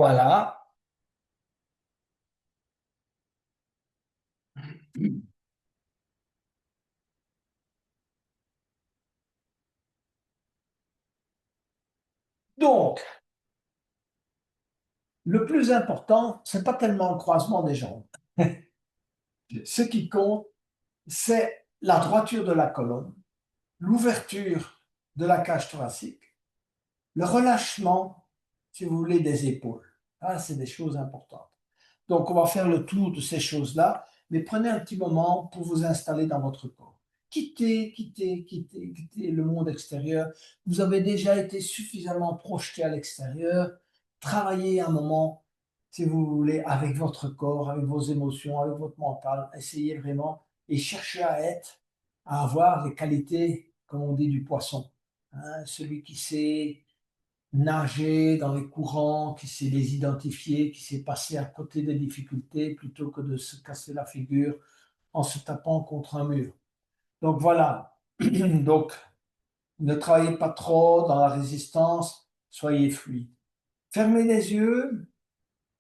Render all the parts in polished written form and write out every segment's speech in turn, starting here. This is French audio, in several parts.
Voilà. Donc, le plus important, c'est pas tellement le croisement des jambes. Ce qui compte, c'est la droiture de la colonne, l'ouverture de la cage thoracique, le relâchement, si vous voulez, des épaules. Ah, c'est des choses importantes. Donc, on va faire le tour de ces choses-là, mais prenez un petit moment pour vous installer dans votre corps. Quittez le monde extérieur. Vous avez déjà été suffisamment projeté à l'extérieur. Travaillez un moment, si vous voulez, avec votre corps, avec vos émotions, avec votre mental. Essayez vraiment et cherchez à avoir les qualités, comme on dit, du poisson. Hein, celui qui sait nager dans les courants, qui sait les identifier, qui sait passer à côté des difficultés plutôt que de se casser la figure en se tapant contre un mur. Donc voilà. Donc ne travaillez pas trop dans la résistance, soyez fluide. Fermez les yeux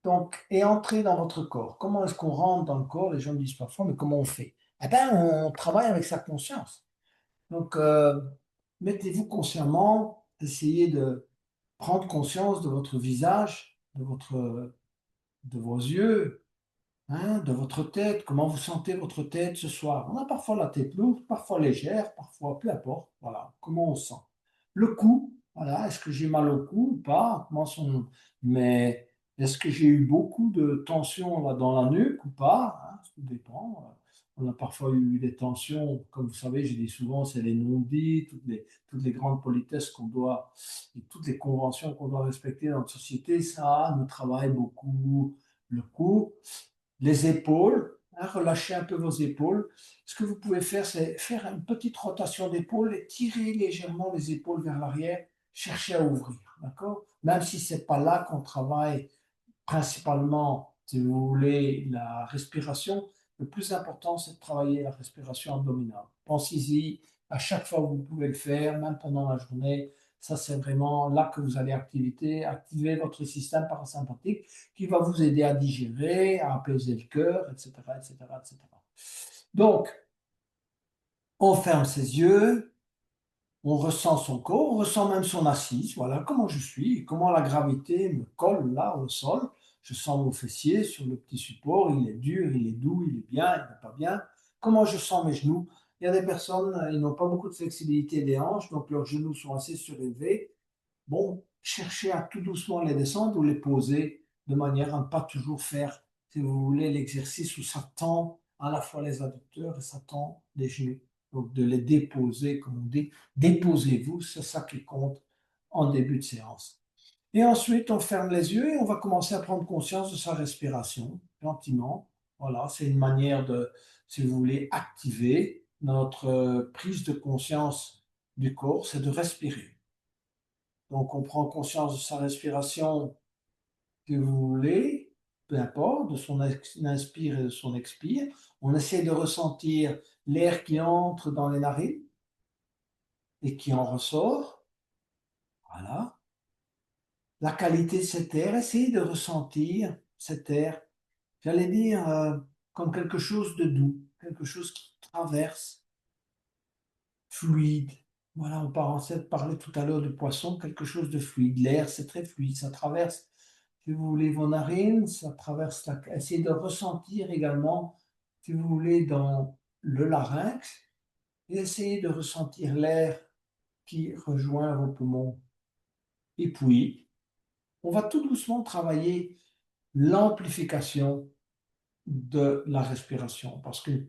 donc, et entrez dans votre corps. Comment est-ce qu'on rentre dans le corps? Les gens me disent parfois, mais comment on fait? Eh bien, on travaille avec sa conscience. Donc, mettez-vous consciemment, essayez de prendre conscience de votre visage, de vos yeux, hein, de votre tête, comment vous sentez votre tête ce soir. On a parfois la tête lourde, parfois légère, parfois peu importe, voilà, comment on se sent. Le cou, voilà, est-ce que j'ai mal au cou ou pas? Mais est-ce que j'ai eu beaucoup de tension là, dans la nuque ou pas? Hein, ça dépend. On a parfois eu des tensions, comme vous savez, je dis souvent, c'est les non-dits, toutes les grandes politesses qu'on doit, et toutes les conventions qu'on doit respecter dans notre société, ça nous travaille beaucoup le cou, les épaules, hein, relâchez un peu vos épaules. Ce que vous pouvez faire, c'est faire une petite rotation d'épaule et tirer légèrement les épaules vers l'arrière, chercher à ouvrir, d'accord? Même si c'est pas là qu'on travaille principalement, si vous voulez, la respiration, le plus important, c'est de travailler la respiration abdominale. Pensez-y à chaque fois que vous pouvez le faire, même pendant la journée. Ça, c'est vraiment là que vous allez activer votre système parasympathique qui va vous aider à digérer, à apaiser le cœur, etc., etc., etc. Donc, on ferme ses yeux, on ressent son corps, on ressent même son assise, voilà comment je suis, comment la gravité me colle là au sol. Je sens mon fessier sur le petit support, il est dur, il est doux, il est bien, il n'est pas bien. Comment je sens mes genoux? Il y a des personnes, ils n'ont pas beaucoup de flexibilité des hanches, donc leurs genoux sont assez surélevés. Bon, cherchez à tout doucement les descendre ou les poser de manière à ne pas toujours faire, si vous voulez, l'exercice où ça tend à la fois les adducteurs et ça tend les genoux. Donc de les déposer, comme on dit, déposez-vous, c'est ça qui compte en début de séance. Et ensuite, on ferme les yeux et on va commencer à prendre conscience de sa respiration, gentiment. Voilà, c'est une manière de, si vous voulez, activer notre prise de conscience du corps, c'est de respirer. Donc, on prend conscience de sa respiration que vous voulez, peu importe, de son inspire et de son expire. On essaie de ressentir l'air qui entre dans les narines et qui en ressort. Voilà. La qualité de cet air, essayez de ressentir cet air, j'allais dire, comme quelque chose de doux, quelque chose qui traverse, fluide. Voilà, on parlait tout à l'heure de poisson, quelque chose de fluide. L'air, c'est très fluide, ça traverse, si vous voulez, vos narines, ça traverse essayez de ressentir également, si vous voulez, dans le larynx, et essayez de ressentir l'air qui rejoint vos poumons. Et puis, on va tout doucement travailler l'amplification de la respiration, parce que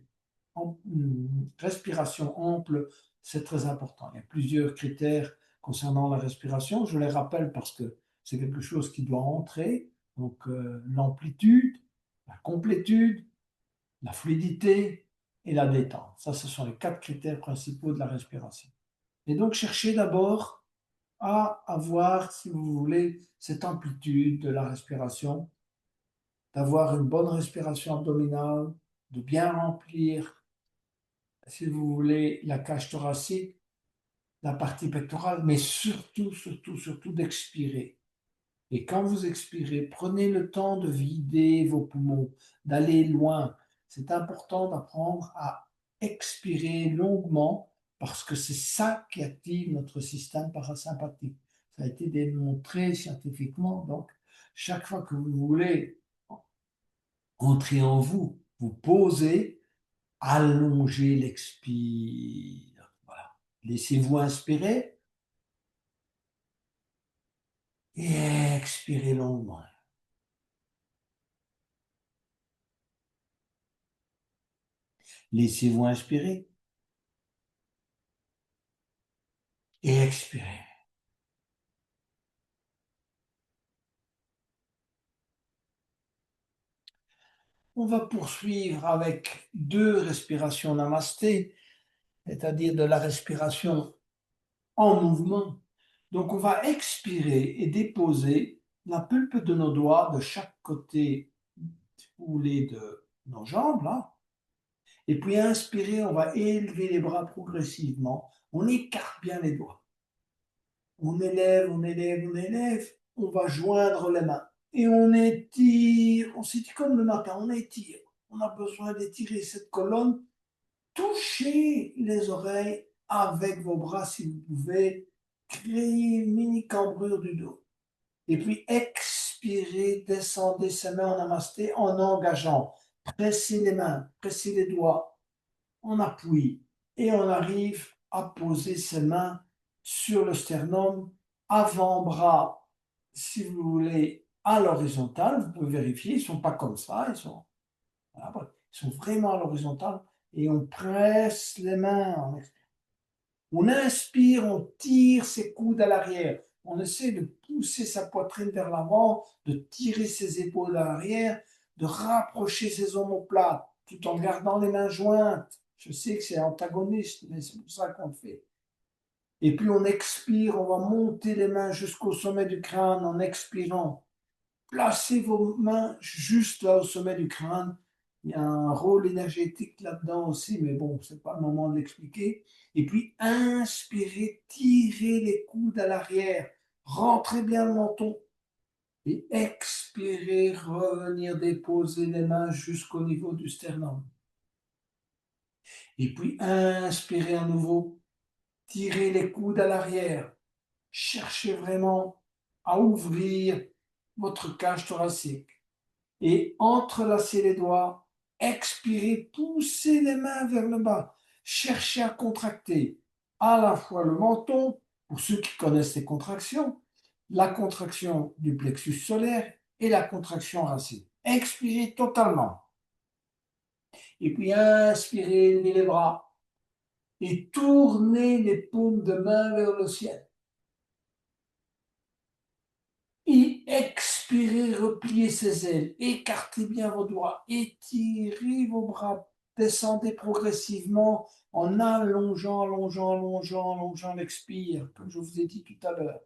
une respiration ample, c'est très important. Il y a plusieurs critères concernant la respiration. Je les rappelle parce que c'est quelque chose qui doit entrer. Donc, l'amplitude, la complétude, la fluidité et la détente. Ça, ce sont les quatre critères principaux de la respiration. Et donc, cherchez d'abord à avoir, si vous voulez, cette amplitude de la respiration, d'avoir une bonne respiration abdominale, de bien remplir, si vous voulez, la cage thoracique, la partie pectorale, mais surtout, surtout, surtout d'expirer. Et quand vous expirez, prenez le temps de vider vos poumons, d'aller loin. C'est important d'apprendre à expirer longuement parce que c'est ça qui active notre système parasympathique. Ça a été démontré scientifiquement. Donc, chaque fois que vous voulez entrer en vous, vous posez, allongez l'expire. Voilà. Laissez-vous inspirer et expirez longuement. Laissez-vous inspirer et expirer. On va poursuivre avec 2 respirations namasté, c'est-à-dire de la respiration en mouvement. Donc on va expirer et déposer la pulpe de nos doigts de chaque côté ou les de nos jambes, là. Et puis inspirer, on va élever les bras progressivement. On écarte bien les doigts. On élève, on élève, on élève. On va joindre les mains. Et on étire. On s'étire comme le matin, on étire. On a besoin d'étirer cette colonne. Touchez les oreilles avec vos bras si vous pouvez. Créez une mini cambrure du dos. Et puis expirez, descendez ces mains en namasté en engageant. Pressez les mains, pressez les doigts, on appuie et on arrive à poser ses mains sur le sternum, avant-bras, si vous voulez, à l'horizontale. Vous pouvez vérifier, ils ne sont pas comme ça, voilà, ils sont vraiment à l'horizontale et on presse les mains. On inspire, on tire ses coudes à l'arrière. On essaie de pousser sa poitrine vers l'avant, de tirer ses épaules à l'arrière, de rapprocher ses omoplates tout en gardant les mains jointes. Je sais que c'est antagoniste, mais c'est pour ça qu'on le fait. Et puis on expire, on va monter les mains jusqu'au sommet du crâne en expirant. Placez vos mains juste là au sommet du crâne. Il y a un rôle énergétique là-dedans aussi, mais bon, ce n'est pas le moment de l'expliquer. Et puis, inspirez, tirez les coudes à l'arrière, rentrez bien le menton. Et expirez, revenir déposer les mains jusqu'au niveau du sternum. Et puis, inspirez à nouveau, tirez les coudes à l'arrière. Cherchez vraiment à ouvrir votre cage thoracique. Et entrelacez les doigts, expirez, poussez les mains vers le bas, cherchez à contracter à la fois le menton, pour ceux qui connaissent les contractions, la contraction du plexus solaire et la contraction racine. Expirez totalement. Et puis inspirez, levez les bras et tournez les paumes de main vers le ciel. Et expirez, repliez ses ailes, écartez bien vos doigts, étirez vos bras, descendez progressivement en allongeant, allongeant, allongeant, allongeant l'expire, comme je vous ai dit tout à l'heure.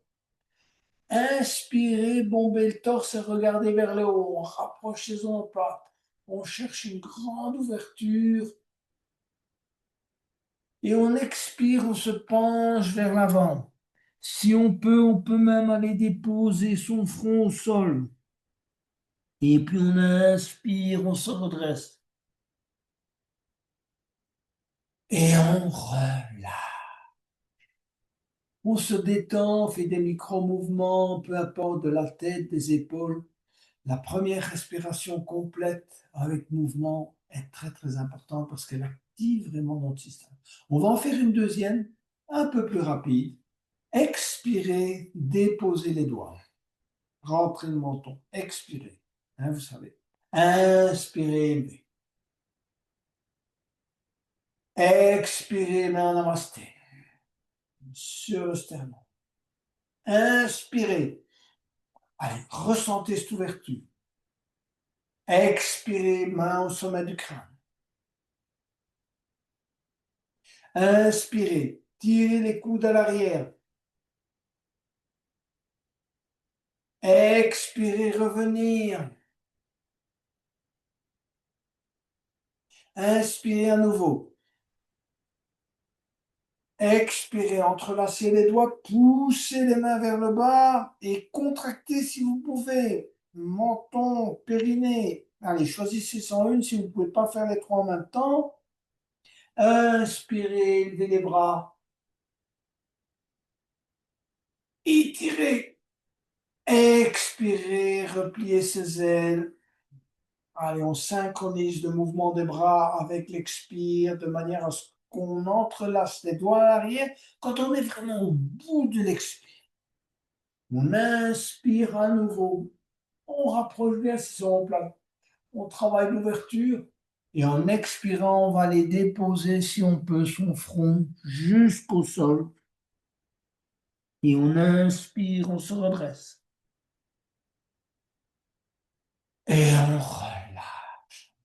Inspirez, bombez le torse et regardez vers le haut, on rapproche les omoplates, on cherche une grande ouverture et on expire, on se penche vers l'avant. Si on peut même aller déposer son front au sol. Et puis on inspire, on se redresse. Et on relâche. On se détend, on fait des micro-mouvements, peu importe, de la tête, des épaules. La première respiration complète avec mouvement est très très importante parce qu'elle active vraiment notre système. On va en faire une deuxième, un peu plus rapide. Expirez, déposez les doigts. Rentrez le menton. Expirez. Hein, vous savez. Inspirez. Expirez, main en namasté. Sur le sternum. Inspirez. Allez, ressentez cette ouverture. Expirez, main au sommet du crâne. Inspirez, tirez les coudes à l'arrière. Expirez, revenir. Inspirez à nouveau. Expirez, entrelacez les doigts, poussez les mains vers le bas et contractez si vous pouvez. Menton, périnée. Allez, choisissez 101 si vous ne pouvez pas faire les trois en même temps. Inspirez, levez les bras. Étirez. Expirez, repliez ses ailes. Allez, on synchronise le mouvement des bras avec l'expire de manière à ce qu'on entrelace les doigts à l'arrière quand on est vraiment au bout de l'expire. On inspire à nouveau. On rapproche bien ses omoplates. On travaille l'ouverture. Et en expirant, on va les déposer, si on peut, son front jusqu'au sol. Et on inspire, on se redresse. Et on relâche.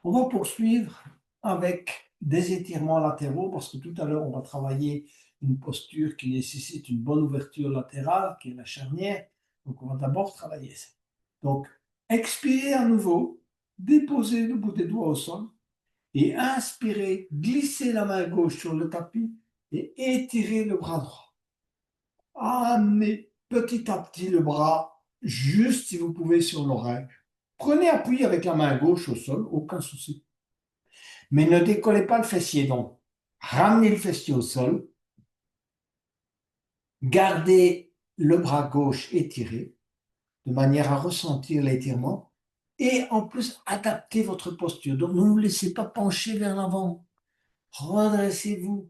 On va poursuivre avec des étirements latéraux parce que tout à l'heure, on va travailler une posture qui nécessite une bonne ouverture latérale, qui est la charnière. Donc, on va d'abord travailler ça. Donc, expirez à nouveau, déposez le bout des doigts au sol et inspirez, glissez la main gauche sur le tapis et étirez le bras droit. Amenez petit à petit le bras, juste si vous pouvez, sur l'oreille. Prenez appui avec la main gauche au sol, aucun souci. Mais ne décollez pas le fessier, donc. Ramenez le fessier au sol. Gardez le bras gauche étiré, de manière à ressentir l'étirement. Et en plus, adaptez votre posture. Donc, ne vous laissez pas pencher vers l'avant. Redressez-vous.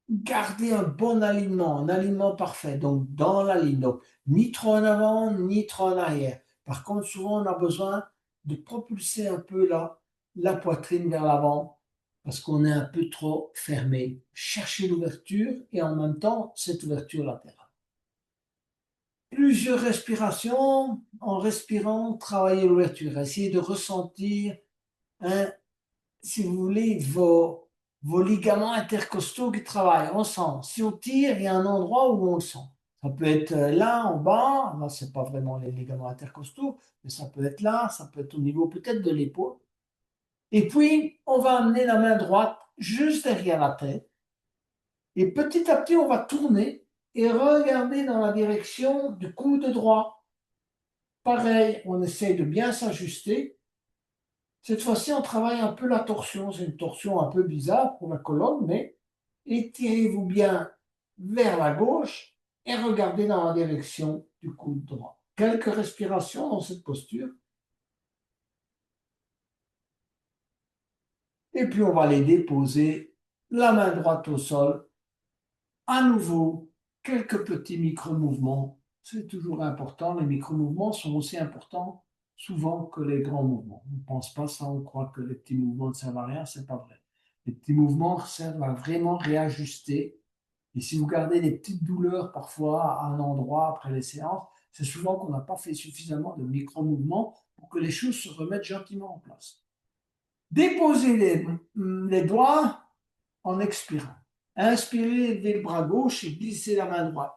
Gardez un bon alignement, un alignement parfait. Donc, dans la ligne. Donc, ni trop en avant, ni trop en arrière. Par contre, souvent, on a besoin de propulser un peu la poitrine vers l'avant parce qu'on est un peu trop fermé. Cherchez l'ouverture et en même temps, cette ouverture latérale. Plusieurs respirations. En respirant, travaillez l'ouverture. Essayez de ressentir, hein, si vous voulez, vos ligaments intercostaux qui travaillent. On sent. Si on tire, il y a un endroit où on le sent. Ça peut être là, en bas. Là, ce n'est pas vraiment les ligaments intercostaux, mais ça peut être là, ça peut être au niveau peut-être de l'épaule. Et puis, on va amener la main droite juste derrière la tête. Et petit à petit, on va tourner et regarder dans la direction du coude droit. Pareil, on essaye de bien s'ajuster. Cette fois-ci, on travaille un peu la torsion. C'est une torsion un peu bizarre pour la colonne, mais étirez-vous bien vers la gauche et regardez dans la direction du coude droit. Quelques respirations dans cette posture. Et puis, on va les déposer, la main droite au sol. À nouveau, quelques petits micro-mouvements. C'est toujours important. Les micro-mouvements sont aussi importants souvent que les grands mouvements. On ne pense pas ça, on croit que les petits mouvements ne servent à rien, c'est pas vrai. Les petits mouvements servent à vraiment réajuster. Et si vous gardez des petites douleurs parfois à un endroit après les séances, c'est souvent qu'on n'a pas fait suffisamment de micro-mouvements pour que les choses se remettent gentiment en place. Déposez les doigts en expirant. Inspirez, levez le bras gauche et glissez la main droite.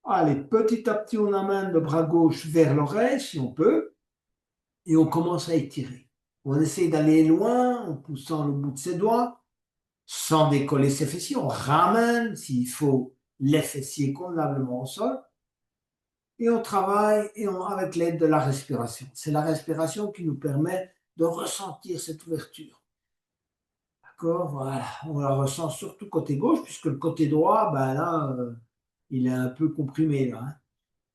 Allez, petit à petit, on amène le bras gauche vers l'oreille, si on peut, et on commence à étirer. On essaie d'aller loin en poussant le bout de ses doigts, sans décoller ses fessiers. On ramène, s'il faut, les fessiers convenablement au sol. Et on travaille avec l'aide de la respiration. C'est la respiration qui nous permet de ressentir cette ouverture. D'accord, voilà. On la ressent surtout côté gauche, puisque le côté droit, ben là, il est un peu comprimé là, hein.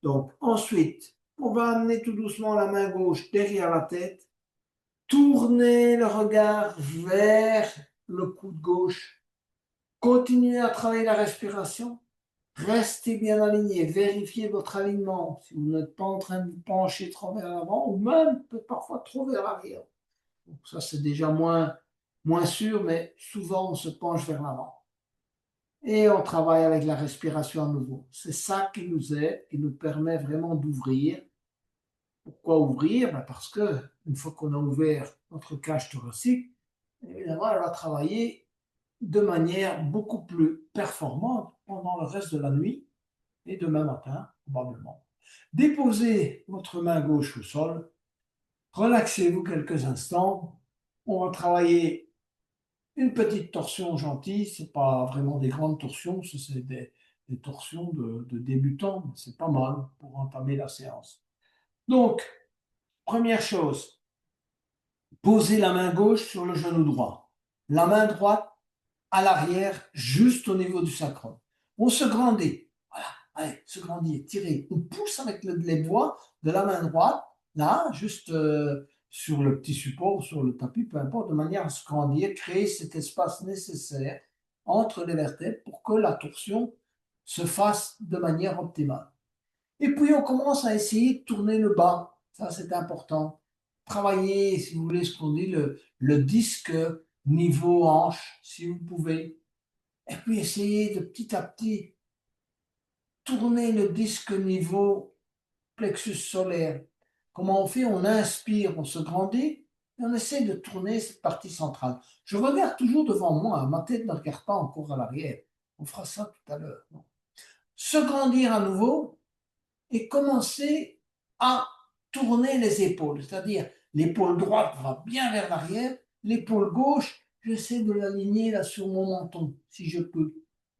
Donc ensuite, on va amener tout doucement la main gauche derrière la tête, tourner le regard vers le coude gauche, continuez à travailler la respiration, restez bien aligné, vérifiez votre alignement, si vous n'êtes pas en train de vous pencher trop vers l'avant ou même parfois trop vers l'arrière. Donc ça c'est déjà moins sûr, mais souvent on se penche vers l'avant. Et on travaille avec la respiration à nouveau. C'est ça qui nous aide, qui nous permet vraiment d'ouvrir. Pourquoi ouvrir? Ben parce que une fois qu'on a ouvert notre cage thoracique, évidemment, elle va travailler de manière beaucoup plus performante pendant le reste de la nuit et demain matin, probablement. Déposez votre main gauche au sol, relaxez-vous quelques instants. On va travailler Une petite torsion gentille, c'est pas vraiment des grandes torsions, c'est des torsions de débutants, c'est pas mal pour entamer la séance. Donc, première chose, posez la main gauche sur le genou droit, la main droite à l'arrière, juste au niveau du sacrum. On se grandit. Voilà. Allez, se grandit, tirez. On pousse avec les doigts de la main droite, là, juste sur le petit support, sur le tapis, peu importe, de manière à se grandir, créer cet espace nécessaire entre les vertèbres pour que la torsion se fasse de manière optimale. Et puis, on commence à essayer de tourner le bas. Ça, c'est important. Travailler, si vous voulez, ce qu'on dit, le disque niveau hanche, si vous pouvez. Et puis, essayer de petit à petit tourner le disque niveau plexus solaire. Comment on fait? On inspire, on se grandit, et on essaie de tourner cette partie centrale. Je regarde toujours devant moi, ma tête ne regarde pas encore à l'arrière. On fera ça tout à l'heure. Se grandir à nouveau, et commencer à tourner les épaules. C'est-à-dire, l'épaule droite va bien vers l'arrière, l'épaule gauche, j'essaie de l'aligner là sur mon menton, si je peux.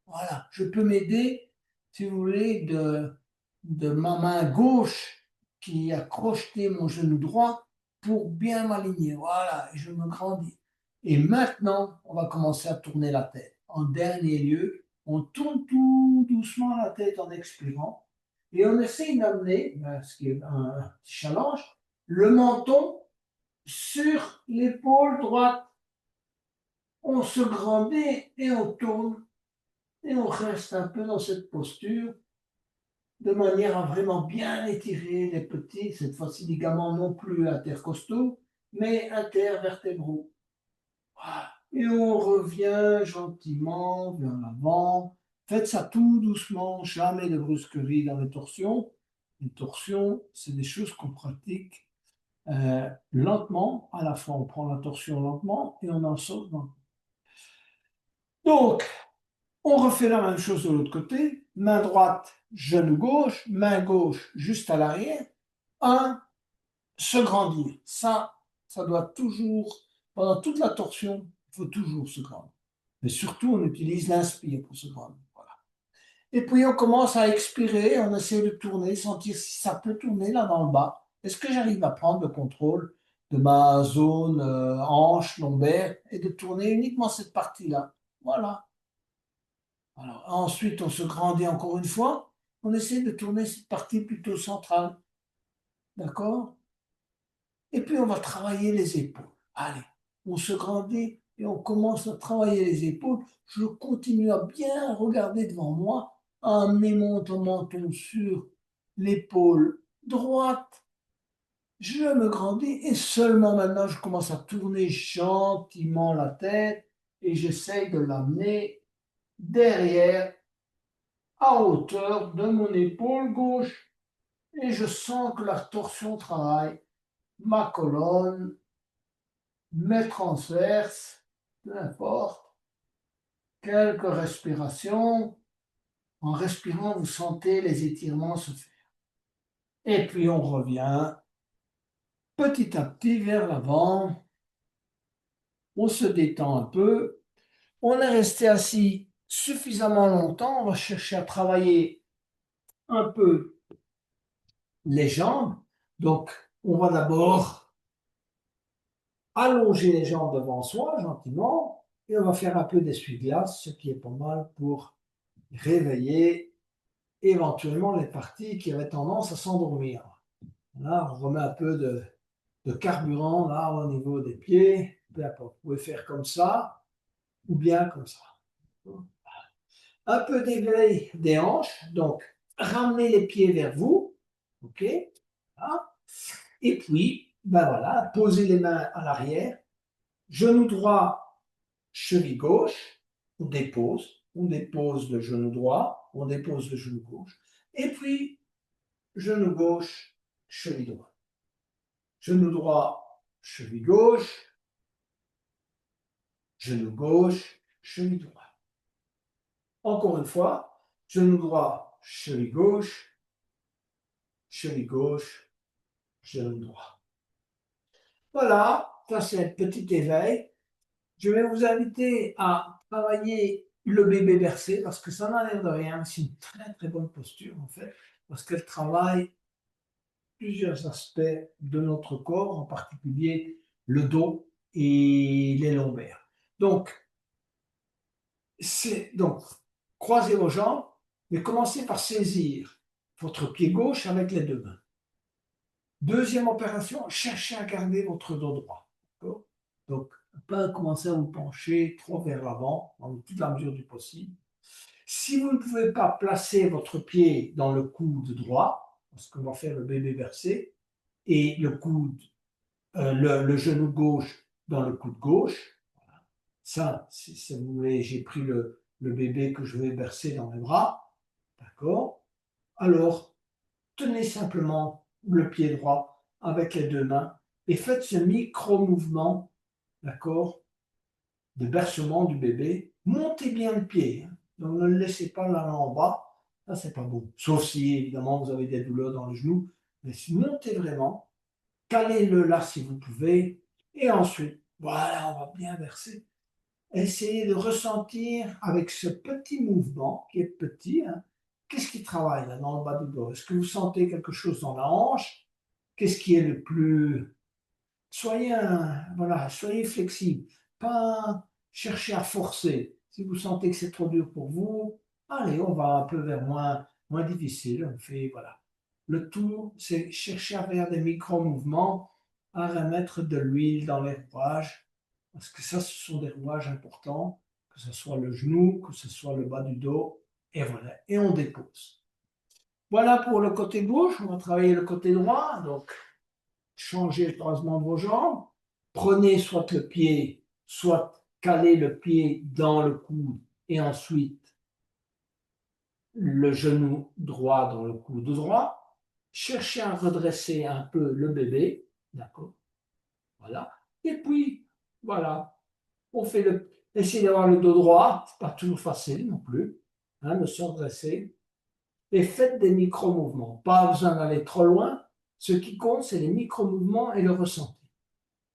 Voilà, je peux m'aider, si vous voulez, de ma main gauche qui a crocheté mon genou droit pour bien m'aligner. Voilà, et je me grandis. Et maintenant, on va commencer à tourner la tête. En dernier lieu, on tourne tout doucement la tête en expirant. Et on essaie d'amener, ce qui est un petit challenge, le menton sur l'épaule droite. On se grandit et on tourne et on reste un peu dans cette posture de manière à vraiment bien étirer les petits, cette fois-ci ligaments non plus intercostaux, mais intervertébraux. Voilà. Et on revient gentiment vers l'avant. Faites ça tout doucement, jamais de brusquerie dans les torsions. Les torsions, c'est des choses qu'on pratique lentement. À la fois, on prend la torsion lentement et on en sort lentement. Donc, on refait la même chose de l'autre côté. Main droite, genou gauche, main gauche juste à l'arrière. Un, se grandir. Ça doit toujours, pendant toute la torsion, il faut toujours se grandir. Mais surtout, on utilise l'inspire pour se grandir. Voilà. Et puis, on commence à expirer, on essaie de tourner, sentir si ça peut tourner là dans le bas. Est-ce que j'arrive à prendre le contrôle de ma zone hanche, lombaire, et de tourner uniquement cette partie-là? Voilà. Alors, ensuite, on se grandit encore une fois. On essaie de tourner cette partie plutôt centrale. D'accord? Et puis, on va travailler les épaules. Allez, on se grandit et on commence à travailler les épaules. Je continue à bien regarder devant moi, à amener mon menton sur l'épaule droite. Je me grandis et seulement maintenant, je commence à tourner gentiment la tête et j'essaye de l'amener derrière à hauteur de mon épaule gauche. Et je sens que la torsion travaille ma colonne, mes transverses, peu importe. Quelques respirations. En respirant, vous sentez les étirements se faire. Et puis on revient petit à petit vers l'avant. On se détend un peu. On est resté assis suffisamment longtemps. On va chercher à travailler un peu les jambes. Donc, on va d'abord allonger les jambes devant soi gentiment. Et on va faire un peu d'essuie-glace, ce qui est pas mal pour réveiller éventuellement les parties qui avaient tendance à s'endormir. Là, on remet un peu de carburant là au niveau des pieds. Peu importe. Vous pouvez faire comme ça ou bien comme ça. Un peu d'éveil des hanches. Donc, ramenez les pieds vers vous. OK? Voilà. Et puis, ben voilà, posez les mains à l'arrière. Genou droit, cheville gauche. On dépose le genou droit, on dépose le genou gauche. Et puis, genou gauche, cheville droite. Genou droit, cheville gauche, genou gauche, cheville droite. Encore une fois, genou droit, cheville gauche, genou droit. Voilà, ça c'est un petit éveil. Je vais vous inviter à travailler le bébé bercé parce que ça n'a l'air de rien, c'est une très très bonne posture en fait, parce qu'elle travaille plusieurs aspects de notre corps, en particulier le dos et les lombaires. Donc, donc croisez vos jambes, mais commencez par saisir votre pied gauche avec les deux mains. Deuxième opération, cherchez à garder votre dos droit. Donc, pas commencer à vous pencher trop vers l'avant, dans toute la mesure du possible. Si vous ne pouvez pas placer votre pied dans le coude droit, parce qu'on va faire le bébé versé, et le genou gauche dans le coude gauche, ça, si vous voulez, j'ai pris le bébé que je vais bercer dans mes bras, d'accord? Alors, tenez simplement le pied droit avec les deux mains et faites ce micro-mouvement, d'accord, de bercement du bébé. Montez bien le pied, hein. Donc ne le laissez pas là en bas, ça c'est pas bon. Sauf si évidemment vous avez des douleurs dans le genou, mais montez vraiment, calez-le là si vous pouvez, et ensuite, voilà, on va bien verser. Essayez de ressentir avec ce petit mouvement qui est petit, hein, qu'est-ce qui travaille là dans le bas du dos? Est-ce que vous sentez quelque chose dans la hanche? Qu'est-ce qui est le plus... voilà, soyez flexible, pas chercher à forcer. Si vous sentez que c'est trop dur pour vous, allez, on va un peu vers moins difficile. On fait, voilà. Le tout, c'est chercher à faire des micro-mouvements, à remettre de l'huile dans les rouages, parce que ça, ce sont des rouages importants, que ce soit le genou, que ce soit le bas du dos, et voilà, et on dépose. Voilà pour le côté gauche, on va travailler le côté droit, donc changez le croisement de vos jambes, prenez soit le pied, soit calez le pied dans le coude, et ensuite le genou droit dans le coude droit, cherchez à redresser un peu le bébé, d'accord, voilà, et puis, voilà, on fait essayez d'avoir le dos droit, c'est pas toujours facile non plus, hein, de se redresser, et faites des micro-mouvements, pas besoin d'aller trop loin, ce qui compte, c'est les micro-mouvements et le ressenti.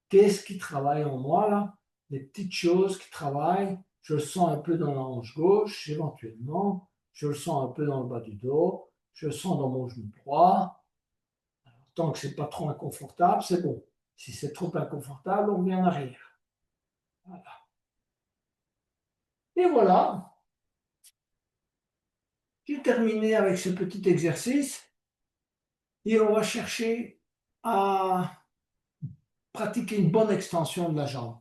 Qu'est-ce qui travaille en moi là? Les petites choses qui travaillent, je le sens un peu dans la hanche gauche, éventuellement, je le sens un peu dans le bas du dos, je le sens dans mon genou droit. Tant que c'est pas trop inconfortable, c'est bon. Si c'est trop inconfortable, on revient en arrière. Voilà. Et voilà, j'ai terminé avec ce petit exercice et on va chercher à pratiquer une bonne extension de la jambe.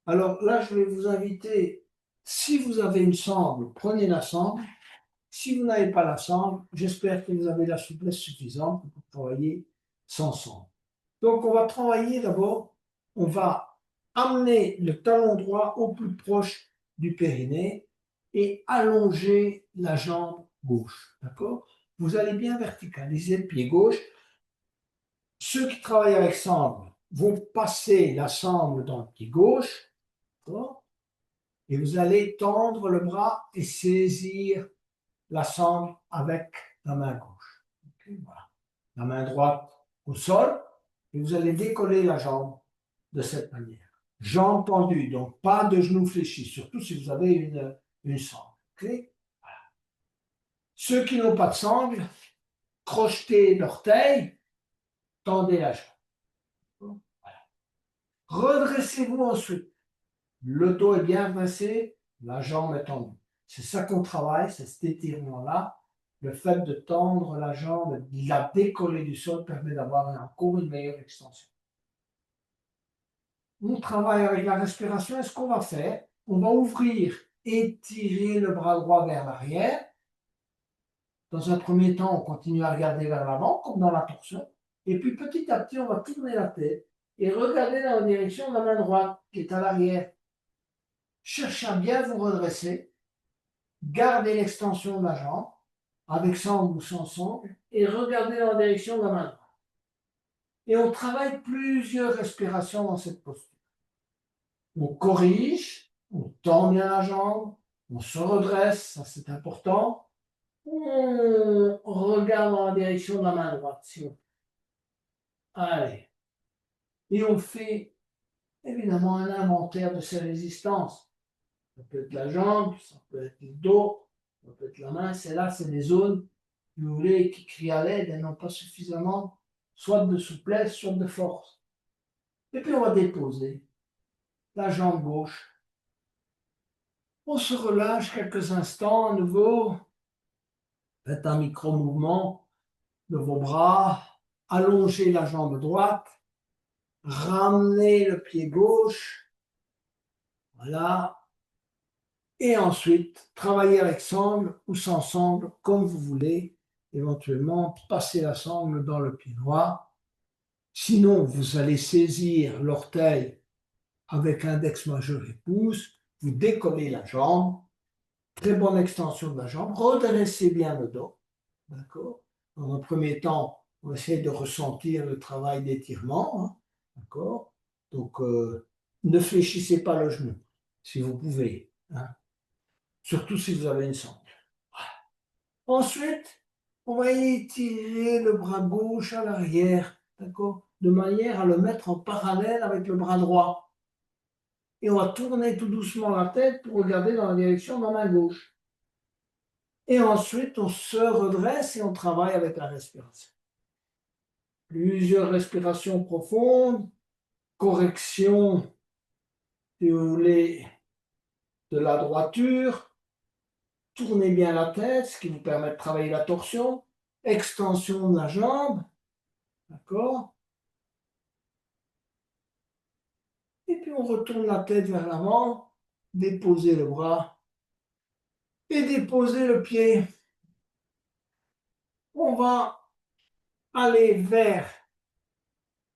Alors là, je vais vous inviter, si vous avez une sangle, prenez la sangle. Si vous n'avez pas la sangle, j'espère que vous avez la souplesse suffisante pour travailler sans sangle. Donc, on va travailler d'abord, on va amener le talon droit au plus proche du périnée et allonger la jambe gauche. D'accord? Vous allez bien verticaliser le pied gauche. Ceux qui travaillent avec sangle vont passer la sangle dans le pied gauche. Et vous allez tendre le bras et saisir la sangle avec la main gauche. Okay, voilà. La main droite au sol, et vous allez décoller la jambe de cette manière. Jambe tendue, donc pas de genoux fléchis, surtout si vous avez une sangle. Okay, voilà. Ceux qui n'ont pas de sangle, crochetez l'orteil, tendez la jambe. Voilà. Redressez-vous ensuite. Le dos est bien dressé, la jambe est tendue. C'est ça qu'on travaille, c'est cet étirement-là. Le fait de tendre la jambe, de la décoller du sol permet d'avoir encore une meilleure extension. On travaille avec la respiration et ce qu'on va faire, on va ouvrir, étirer le bras droit vers l'arrière. Dans un premier temps, on continue à regarder vers l'avant, comme dans la torsion. Et puis petit à petit, on va tourner la tête et regarder dans la direction de la main droite qui est à l'arrière. Cherchez à bien vous redresser. Gardez l'extension de la jambe, avec sangle ou sans sangle, et regardez dans la direction de la main droite. Et on travaille plusieurs respirations dans cette posture. On corrige, on tend bien la jambe, on se redresse, ça c'est important. On regarde dans la direction de la main droite. Si on... Allez. Et on fait évidemment un inventaire de ses résistances. Ça peut être la jambe, ça peut être le dos, ça peut être la main. C'est des zones, si vous voulez, qui crient à l'aide et n'ont pas suffisamment soit de souplesse, soit de force. Et puis on va déposer la jambe gauche. On se relâche quelques instants à nouveau. Faites un micro-mouvement de vos bras. Allongez la jambe droite. Ramenez le pied gauche. Voilà. Et ensuite, travaillez avec sangle ou sans sangle, comme vous voulez. Éventuellement, passez la sangle dans le pied droit. Sinon, vous allez saisir l'orteil avec index majeur et pouce. Vous décollez la jambe. Très bonne extension de la jambe. Redressez bien le dos. D'accord? Dans un premier temps, on essaie de ressentir le travail d'étirement. Hein, d'accord? Donc, ne fléchissez pas le genou, si vous pouvez. Hein, surtout si vous avez une sangle. Ensuite, on va étirer le bras gauche à l'arrière, d'accord? De manière à le mettre en parallèle avec le bras droit. Et on va tourner tout doucement la tête pour regarder dans la direction de la main gauche. Et ensuite, on se redresse et on travaille avec la respiration. Plusieurs respirations profondes, correction, si vous voulez, de la droiture. Tournez bien la tête, ce qui vous permet de travailler la torsion. Extension de la jambe, d'accord? Et puis on retourne la tête vers l'avant, déposez le bras et déposez le pied. On va aller vers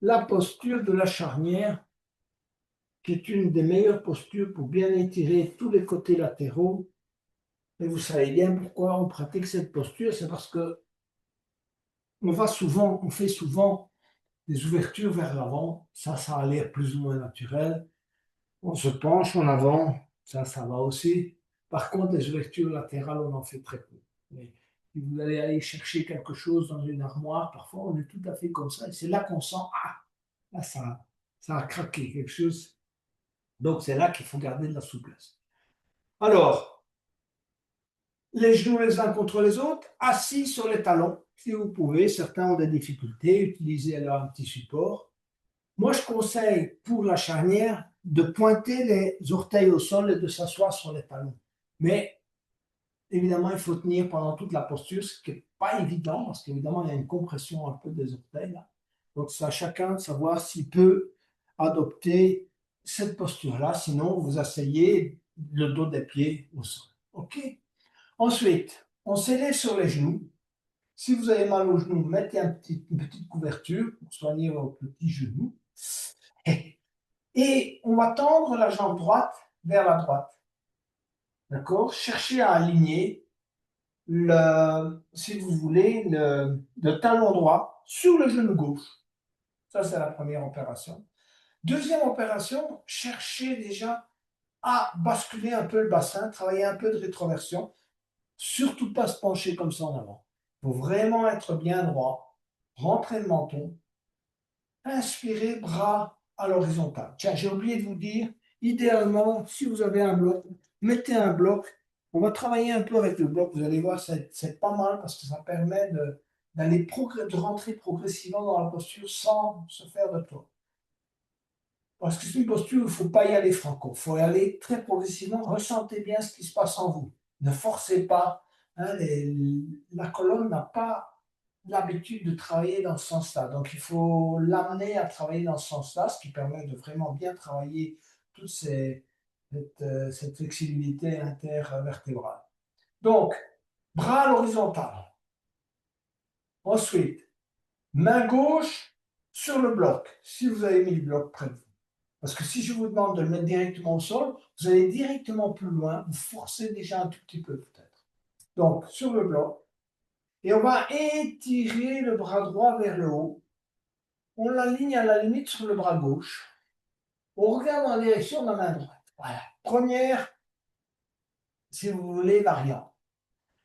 la posture de la charnière, qui est une des meilleures postures pour bien étirer tous les côtés latéraux. Et vous savez bien pourquoi on pratique cette posture, c'est parce que on fait souvent des ouvertures vers l'avant, ça a l'air plus ou moins naturel. On se penche en avant, ça va aussi. Par contre, les ouvertures latérales, on en fait très peu. Mais si vous allez aller chercher quelque chose dans une armoire, parfois on est tout à fait comme ça, et c'est là qu'on sent, ah, là ça a craqué quelque chose. Donc c'est là qu'il faut garder de la souplesse. Alors, les genoux les uns contre les autres, assis sur les talons, si vous pouvez. Certains ont des difficultés, utilisez alors un petit support. Moi, je conseille pour la charnière de pointer les orteils au sol et de s'asseoir sur les talons. Mais évidemment, il faut tenir pendant toute la posture, ce qui n'est pas évident, parce qu'évidemment, il y a une compression un peu des orteils. Là. Donc, c'est à chacun de savoir s'il peut adopter cette posture-là. Sinon, vous asseyez le dos des pieds au sol. OK? Ensuite, on s'élève sur les genoux. Si vous avez mal aux genoux, mettez une petite couverture pour soigner vos petits genoux. Et on va tendre la jambe droite vers la droite. D'accord? Cherchez à aligner si vous voulez, le talon droit sur le genou gauche. Ça, c'est la première opération. Deuxième opération, cherchez déjà à basculer un peu le bassin, travailler un peu de rétroversion. Surtout pas se pencher comme ça en avant. Il faut vraiment être bien droit. Rentrez le menton. Inspirez, bras à l'horizontale. Tiens, j'ai oublié de vous dire, idéalement, si vous avez un bloc, mettez un bloc. On va travailler un peu avec le bloc. Vous allez voir, c'est pas mal parce que ça permet de rentrer progressivement dans la posture sans se faire de tort. Parce que c'est une posture où il ne faut pas y aller franco. Il faut y aller très progressivement. Ressentez bien ce qui se passe en vous. Ne forcez pas. Hein, la colonne n'a pas l'habitude de travailler dans ce sens-là. Donc, il faut l'amener à travailler dans ce sens-là, ce qui permet de vraiment bien travailler toute cette flexibilité intervertébrale. Donc, bras à l'horizontale. Ensuite, main gauche sur le bloc, si vous avez mis le bloc près de vous. Parce que si je vous demande de le mettre directement au sol, vous allez directement plus loin, vous forcez déjà un tout petit peu peut-être. Donc, sur le bloc, et on va étirer le bras droit vers le haut. On l'aligne à la limite sur le bras gauche. On regarde dans la direction de la main droite. Voilà. Première, si vous voulez, variante.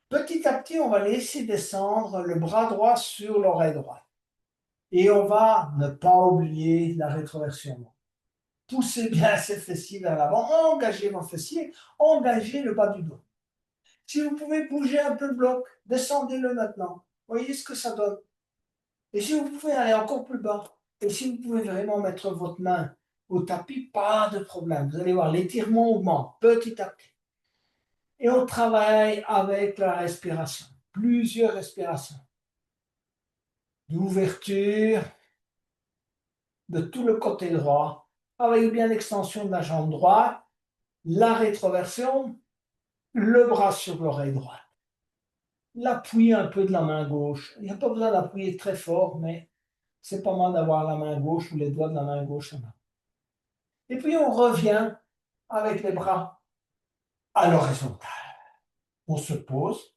Petit à petit, on va laisser descendre le bras droit sur l'oreille droite. Et on va ne pas oublier la rétroversion. poussez bien ces fessiers vers l'avant, engagez vos fessiers, engagez le bas du dos. Si vous pouvez bouger un peu le bloc, descendez-le maintenant. Voyez ce que ça donne. Et si vous pouvez aller encore plus bas, et si vous pouvez vraiment mettre votre main au tapis, pas de problème. Vous allez voir, l'étirement augmente petit à petit. Et on travaille avec la respiration. Plusieurs respirations. D'ouverture de tout le côté droit, avec bien l'extension de la jambe droite, la rétroversion, le bras sur l'oreille droite. L'appui un peu de la main gauche. Il n'y a pas besoin d'appuyer très fort, mais c'est pas mal d'avoir la main gauche ou les doigts de la main gauche. Et puis on revient avec les bras à l'horizontale. On se pose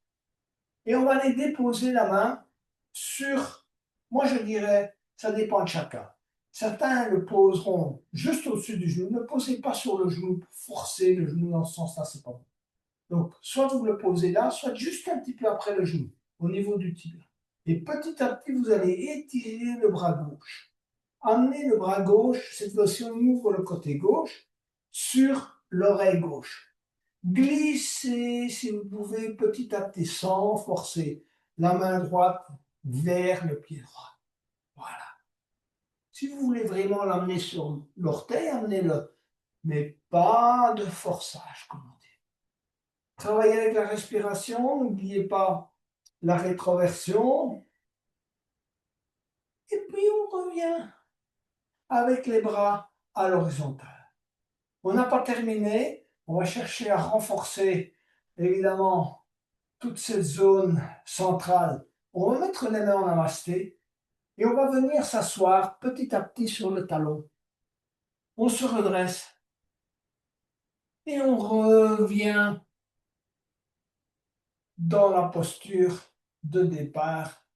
et on va aller déposer la main sur, moi je dirais, ça dépend de chacun. Certains le poseront juste au-dessus du genou. Ne posez pas sur le genou, forcez le genou dans ce sens-là, c'est pas bon. Donc, soit vous le posez là, soit juste un petit peu après le genou, au niveau du tibia. Et petit à petit, vous allez étirer le bras gauche. Amenez le bras gauche, cette fois-ci, on ouvre le côté gauche, sur l'oreille gauche. Glissez, si vous pouvez, petit à petit, sans forcer, la main droite vers le pied droit. Voilà. Si vous voulez vraiment l'amener sur l'orteil, amenez-le, mais pas de forçage, comme on dit. Travaillez avec la respiration, n'oubliez pas la rétroversion. Et puis on revient avec les bras à l'horizontale. On n'a pas terminé, on va chercher à renforcer évidemment toute cette zone centrale. On va mettre les mains en namasté et on va venir s'asseoir petit à petit sur le talon. On se redresse et on revient dans la posture de départ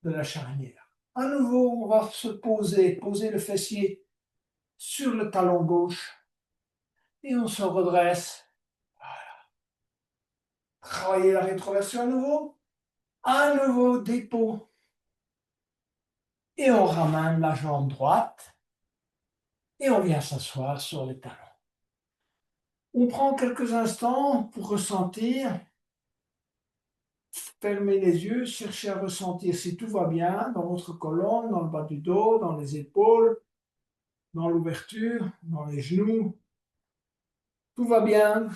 de la charnière. À nouveau, on va se poser le fessier sur le talon gauche et on se redresse. Travailler la rétroversion à nouveau dépôt et on ramène la jambe droite et on vient s'asseoir sur les talons. On prend quelques instants pour ressentir, fermez les yeux, cherchez à ressentir si tout va bien dans votre colonne, dans le bas du dos, dans les épaules, dans l'ouverture, dans les genoux. Tout va bien,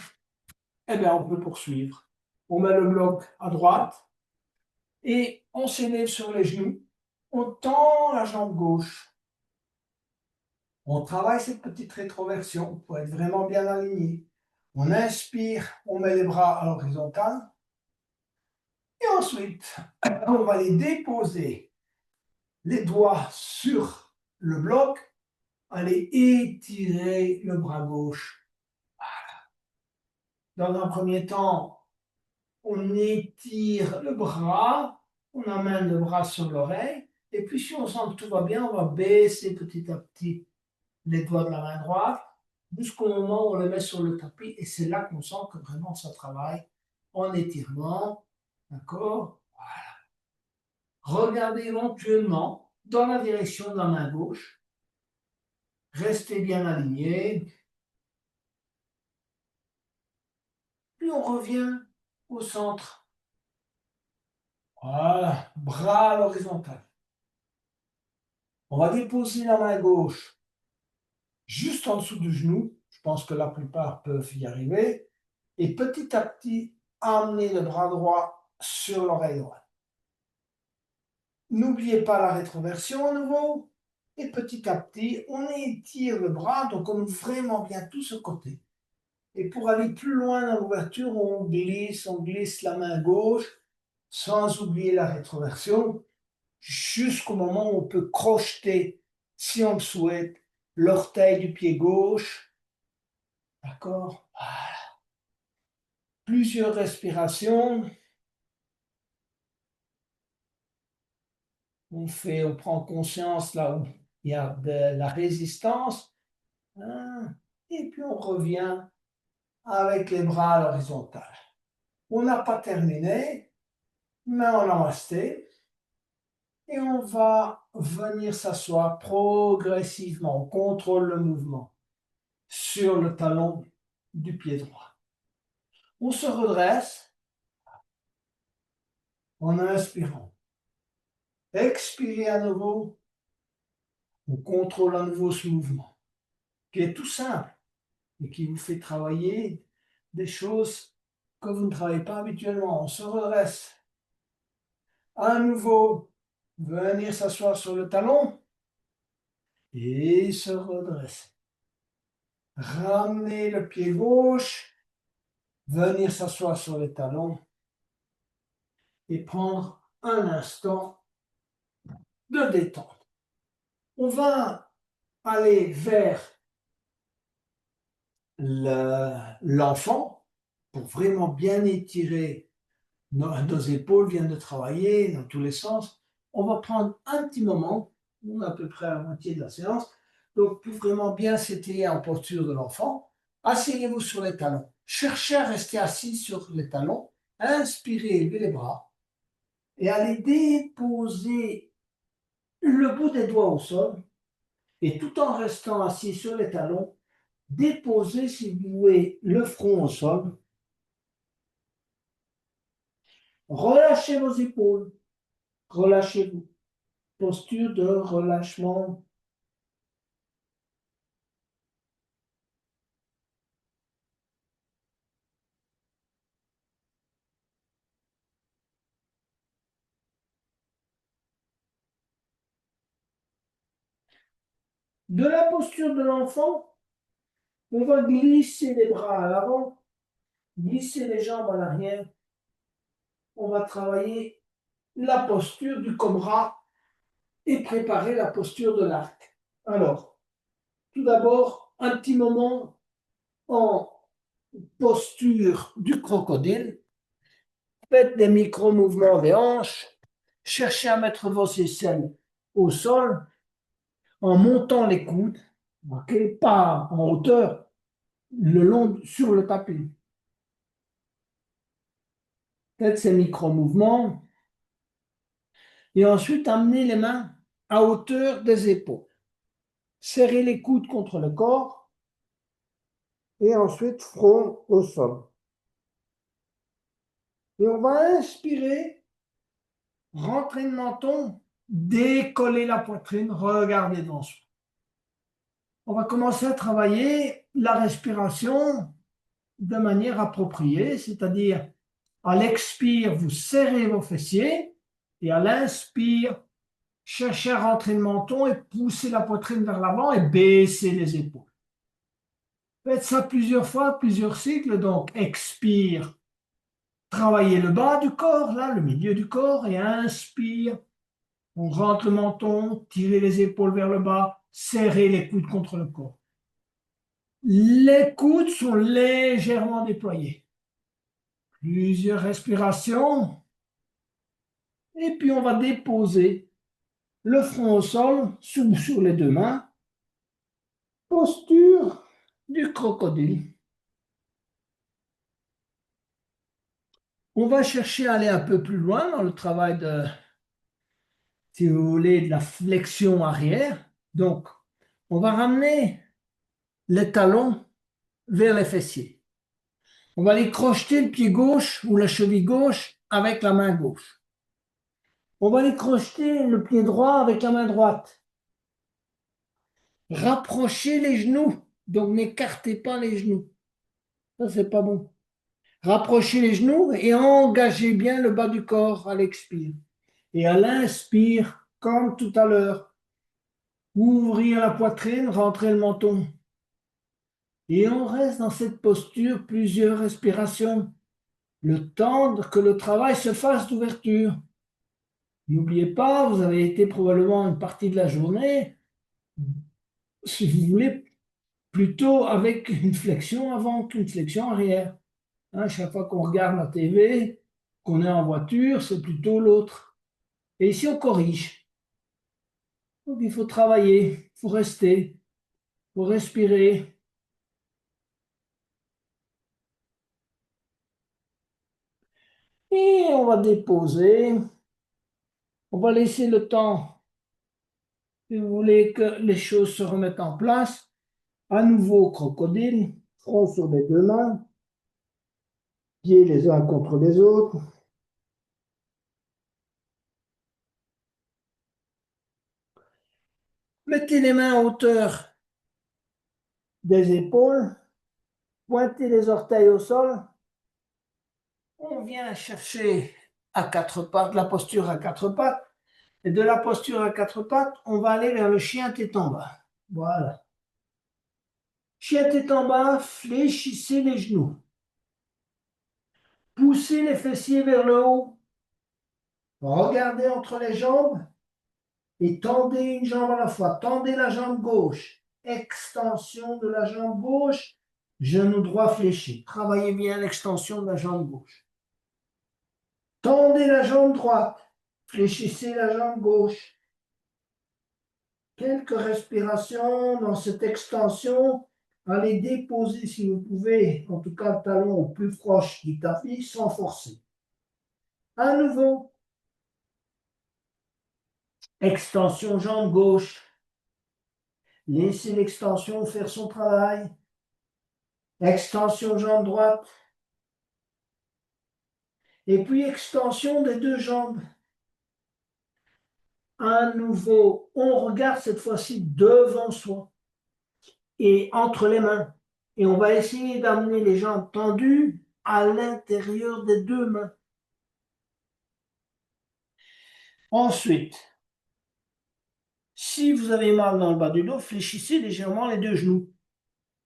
eh bien on peut poursuivre. On met le bloc à droite et on s'élève sur les genoux. On tend la jambe gauche. On travaille cette petite rétroversion pour être vraiment bien aligné. On inspire, on met les bras à l'horizontale. Et ensuite, on va les déposer, les doigts sur le bloc, aller étirer le bras gauche. Dans un premier temps, on étire le bras, on amène le bras sur l'oreille, et puis si on sent que tout va bien, on va baisser petit à petit les doigts de la main droite, jusqu'au moment où on les met sur le tapis, et c'est là qu'on sent que vraiment ça travaille en étirement, d'accord? Regardez éventuellement dans la direction de la main gauche, restez bien aligné, puis on revient au centre. Voilà, bras à l'horizontale. On va déposer la main gauche juste en dessous du genou. Je pense que la plupart peuvent y arriver. Et petit à petit, amener le bras droit sur l'oreille droite. N'oubliez pas la rétroversion à nouveau. Et petit à petit, on étire le bras, donc on ouvre vraiment bien tout ce côté. Et pour aller plus loin dans l'ouverture, on glisse la main gauche, sans oublier la rétroversion, jusqu'au moment où on peut crocheter, si on le souhaite, l'orteil du pied gauche. D'accord? Plusieurs respirations. On prend conscience là où il y a de la résistance. Hein, et puis on revient avec les bras à l'horizontale. On n'a pas terminé, mais on a resté. Et on va venir s'asseoir progressivement. On contrôle le mouvement. sur le talon du pied droit. On se redresse en inspirant. Expirez à nouveau. On contrôle à nouveau ce mouvement, qui est tout simple et qui vous fait travailler des choses que vous ne travaillez pas habituellement. On se redresse. À nouveau, venir s'asseoir sur le talon et se redresser. Ramener le pied gauche, venir s'asseoir sur le talon et prendre un instant de détente. On va aller vers l'enfant pour vraiment bien étirer nos épaules, viennent de travailler dans tous les sens. On va prendre un petit moment, on est à peu près à la moitié de la séance, donc pour vraiment bien s'étirer en posture de l'enfant, asseyez-vous sur les talons. Cherchez à rester assis sur les talons, inspirez, élevez les bras et allez déposer le bout des doigts au sol et tout en restant assis sur les talons, déposez, si vous voulez, le front au sol. Relâchez vos épaules. Relâchez-vous. Posture de relâchement. De la posture de l'enfant, on va glisser les bras à l'avant, glisser les jambes à l'arrière. On va travailler la posture du cobra et préparer la posture de l'arc. Alors, tout d'abord, un petit moment en posture du crocodile. Faites des micro-mouvements des hanches. Cherchez à mettre vos aisselles au sol en montant les coudes, ok, pas en hauteur, le long sur le tapis. Faites ces micro-mouvements et ensuite amenez les mains à hauteur des épaules. Serrez les coudes contre le corps et ensuite front au sol. Et on va inspirer, rentrer le menton, décoller la poitrine, regarder devant soi. On va commencer à travailler la respiration de manière appropriée, c'est-à-dire à l'expire, vous serrez vos fessiers et à l'inspire, cherchez à rentrer le menton et pousser la poitrine vers l'avant et baisser les épaules. Faites ça plusieurs fois, plusieurs cycles. Donc, expire, travaillez le bas du corps, là, le milieu du corps, et inspire. On rentre le menton, tirez les épaules vers le bas, serrez les coudes contre le corps. Les coudes sont légèrement déployés. Plusieurs respirations. Et puis, on va déposer le front au sol, sur les deux mains. Posture du crocodile. On va chercher à aller un peu plus loin dans le travail de, si vous voulez, de la flexion arrière. Donc, on va ramener les talons vers les fessiers. On va aller crocheter le pied gauche ou la cheville gauche avec la main gauche. On va aller crocheter le pied droit avec la main droite. Rapprochez les genoux, donc n'écartez pas les genoux. Ça, c'est pas bon. Rapprochez les genoux et engagez bien le bas du corps à l'expire. Et à l'inspire, comme tout à l'heure, ouvrir la poitrine, rentrer le menton. Et on reste dans cette posture plusieurs respirations, le temps que le travail se fasse d'ouverture. N'oubliez pas, vous avez été probablement une partie de la journée, si vous voulez, plutôt avec une flexion avant qu'une flexion arrière. Hein, chaque fois qu'on regarde la TV, qu'on est en voiture, c'est plutôt l'autre. Et ici, on corrige. Donc, il faut travailler, il faut rester, il faut respirer. Et on va déposer. On va laisser le temps, si vous voulez, que les choses se remettent en place. À nouveau, crocodile, front sur les deux mains, pieds les uns contre les autres. Mettez les mains à hauteur des épaules, pointez les orteils au sol. On vient chercher à quatre pattes, la posture à quatre pattes. Et de la posture à quatre pattes, on va aller vers le chien tête en bas. Voilà. Chien tête en bas, fléchissez les genoux. Poussez les fessiers vers le haut. Regardez entre les jambes et tendez une jambe à la fois. Tendez la jambe gauche. Extension de la jambe gauche. Genou droit fléchi. Travaillez bien l'extension de la jambe gauche. Tendez la jambe droite. Fléchissez la jambe gauche. Quelques respirations dans cette extension. Allez déposer, si vous pouvez, en tout cas le talon au plus proche du tapis, sans forcer. À nouveau. Extension jambe gauche. Laissez l'extension faire son travail. Extension jambe droite. Et puis extension des deux jambes. À nouveau, on regarde cette fois-ci devant soi et entre les mains. Et on va essayer d'amener les jambes tendues à l'intérieur des deux mains. Ensuite, si vous avez mal dans le bas du dos, fléchissez légèrement les deux genoux.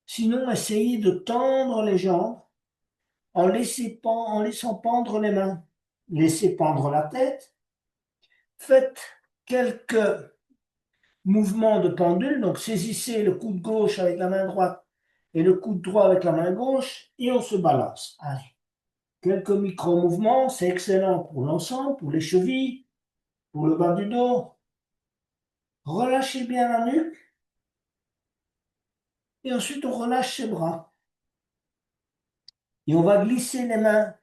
Sinon, essayez de tendre les jambes en laissant pendre les mains. Laissez pendre la tête. Faites quelques mouvements de pendule. Donc, saisissez le coude gauche avec la main droite et le coude droit avec la main gauche et on se balance. Allez. Quelques micro-mouvements, c'est excellent pour l'ensemble, pour les chevilles, pour le bas du dos. Relâchez bien la nuque. Et ensuite, on relâche ses bras. Et on va glisser les mains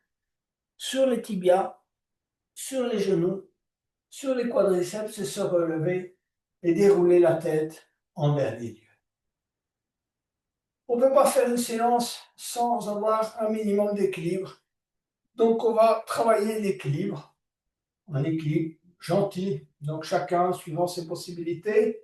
sur les tibias, sur les genoux, sur les quadriceps et se relever et dérouler la tête en dernier lieu. On ne peut pas faire une séance sans avoir un minimum d'équilibre. Donc, on va travailler l'équilibre, un équilibre gentil. Donc, chacun suivant ses possibilités.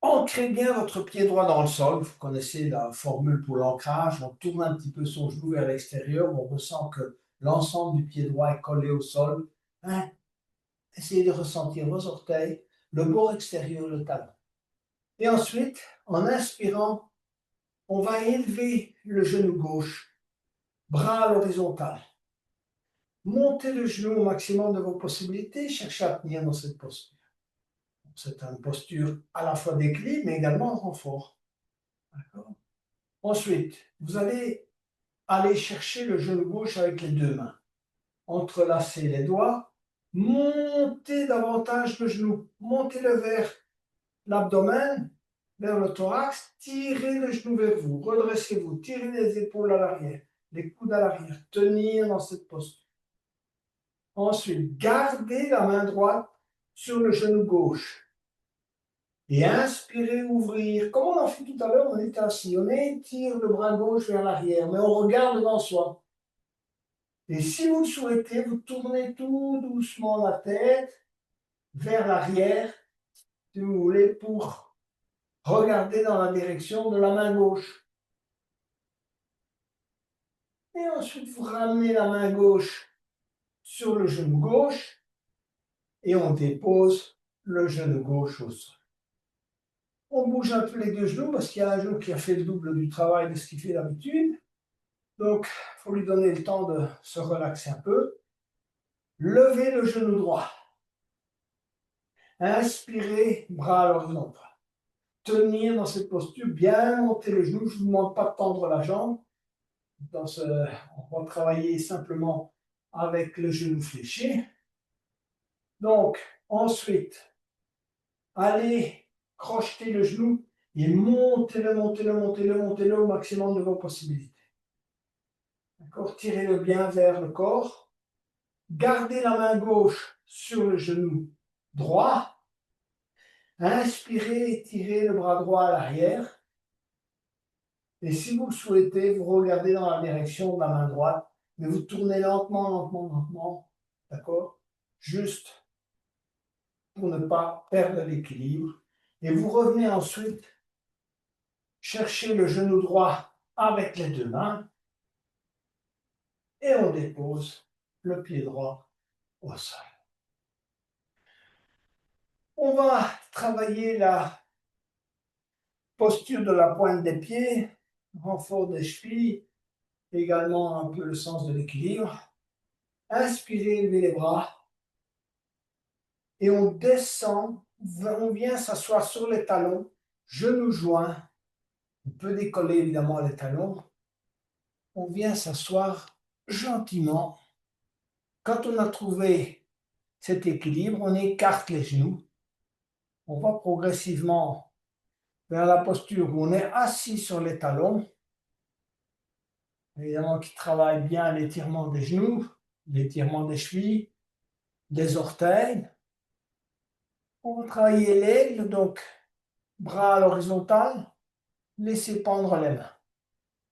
Ancrez bien votre pied droit dans le sol. Vous connaissez la formule pour l'ancrage. On tourne un petit peu son genou vers l'extérieur. On ressent que l'ensemble du pied droit est collé au sol. Hein? Essayez de ressentir vos orteils, le bord extérieur, le talon. Et ensuite, en inspirant, on va élever le genou gauche, bras à l'horizontale. Montez le genou au maximum de vos possibilités. Cherchez à tenir dans cette posture. C'est une posture à la fois d'équilibre, mais également de renfort. Ensuite, vous allez aller chercher le genou gauche avec les deux mains. Entrelacez les doigts. Montez davantage le genou. Montez-le vers l'abdomen, vers le thorax. Tirez le genou vers vous. Redressez-vous. Tirez les épaules à l'arrière. Les coudes à l'arrière. Tenir dans cette posture. Ensuite, gardez la main droite sur le genou gauche. Et inspirez, ouvrir. Comme on a fait tout à l'heure, on est assis. On étire le bras gauche vers l'arrière, mais on regarde devant soi. Et si vous le souhaitez, vous tournez tout doucement la tête vers l'arrière, si vous voulez, pour regarder dans la direction de la main gauche. Et ensuite, vous ramenez la main gauche sur le genou gauche et on dépose le genou gauche au sol. On bouge un peu les deux genoux parce qu'il y a un genou qui a fait le double du travail de ce qu'il fait d'habitude. Donc, il faut lui donner le temps de se relaxer un peu. Levez le genou droit. Inspirez, bras à l'horizontal. Tenir dans cette posture, bien monter le genou. Je ne vous demande pas de tendre la jambe. On va travailler simplement avec le genou fléché. Donc, ensuite, allez crocheter le genou et montez-le, montez-le, montez-le, montez-le au maximum de vos possibilités. D'accord? Tirez-le bien vers le corps. Gardez la main gauche sur le genou droit. Inspirez, étirez le bras droit à l'arrière. Et si vous le souhaitez, vous regardez dans la direction de la main droite, mais vous tournez lentement, lentement, lentement. D'accord? Juste pour ne pas perdre l'équilibre. Et vous revenez ensuite chercher le genou droit avec les deux mains et on dépose le pied droit au sol. On va travailler la posture de la pointe des pieds, renfort des chevilles, également un peu le sens de l'équilibre. Inspirez, levez les bras et on descend, on vient s'asseoir sur les talons, genoux joints. On peut décoller évidemment les talons. On vient s'asseoir gentiment. Quand on a trouvé cet équilibre, on écarte les genoux. On va progressivement vers la posture où on est assis sur les talons. Évidemment, qui travaille bien l'étirement des genoux, l'étirement des chevilles, des orteils. On va travailler l'aigle, donc bras à l'horizontale, laissez pendre les mains.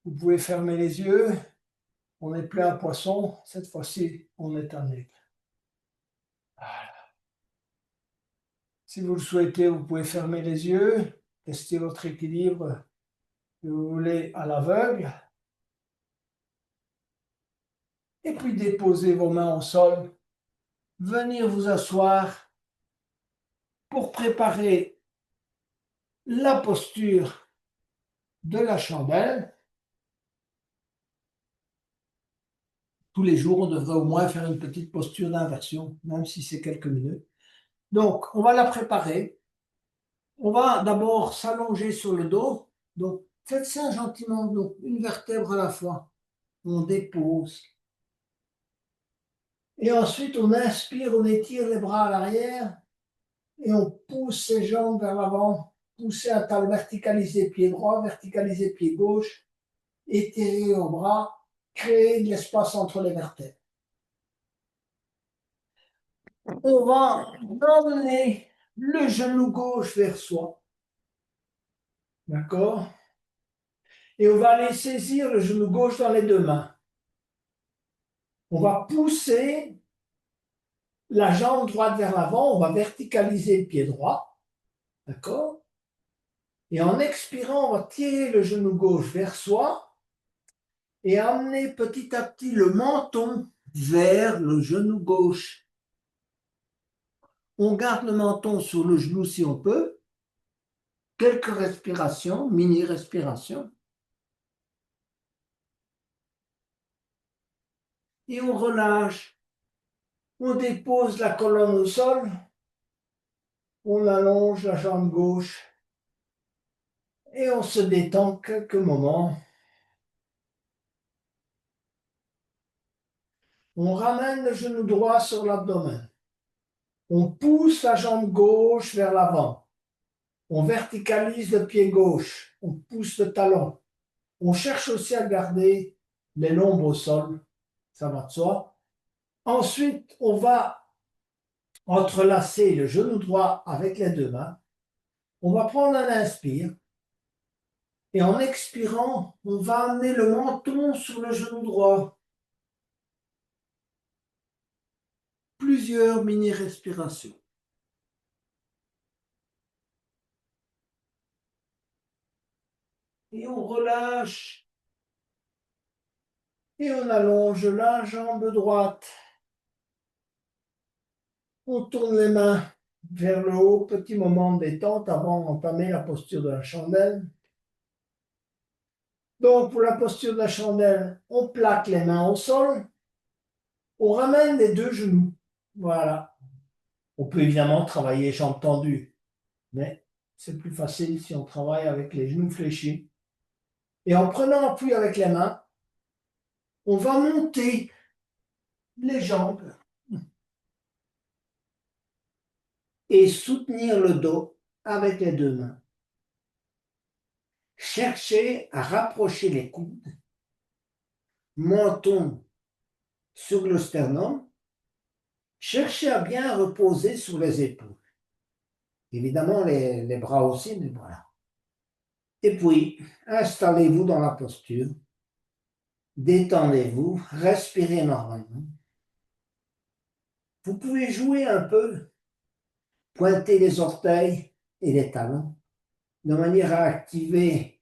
Vous pouvez fermer les yeux, on n'est plus un poisson, cette fois-ci on est un aigle. Voilà. Si vous le souhaitez, vous pouvez fermer les yeux, tester votre équilibre, si vous voulez, à l'aveugle. Et puis déposez vos mains au sol, venir vous asseoir pour préparer la posture de la chandelle. Tous les jours, on devrait au moins faire une petite posture d'inversion, même si c'est quelques minutes. Donc, on va la préparer. On va d'abord s'allonger sur le dos. Donc, faites ça gentiment, donc une vertèbre à la fois. On dépose. Et ensuite, on inspire, on étire les bras à l'arrière et on pousse ses jambes vers l'avant. Poussez à table, verticaliser pied droit, verticaliser pied gauche, étirer au bras, créer de l'espace entre les vertèbres. On va emmener le genou gauche vers soi. D'accord? Et on va aller saisir le genou gauche dans les deux mains. On va pousser la jambe droite vers l'avant, on va verticaliser le pied droit. D'accord? Et en expirant, on va tirer le genou gauche vers soi et amener petit à petit le menton vers le genou gauche. On garde le menton sur le genou si on peut. Quelques respirations, mini-respirations. Et on relâche. On dépose la colonne au sol. On allonge la jambe gauche. Et on se détend quelques moments. On ramène le genou droit sur l'abdomen. On pousse la jambe gauche vers l'avant. On verticalise le pied gauche. On pousse le talon. On cherche aussi à garder les lombes au sol. Ça va de soi. Ensuite, on va entrelacer le genou droit avec les deux mains. On va prendre un inspire. Et en expirant, on va amener le menton sur le genou droit. Plusieurs mini-respirations. Et on relâche. Et on allonge la jambe droite. On tourne les mains vers le haut, petit moment de détente avant d'entamer la posture de la chandelle. Donc, pour la posture de la chandelle, on plaque les mains au sol. On ramène les deux genoux. Voilà. On peut évidemment travailler jambes tendues, mais c'est plus facile si on travaille avec les genoux fléchis. Et en prenant appui avec les mains, on va monter les jambes et soutenir le dos avec les deux mains. Cherchez à rapprocher les coudes, menton sur le sternum. Cherchez à bien reposer sur les épaules. Évidemment, les bras aussi, mais voilà. Et puis, installez-vous dans la posture, détendez-vous, respirez normalement. Vous pouvez jouer un peu, pointer les orteils et les talons, de manière à activer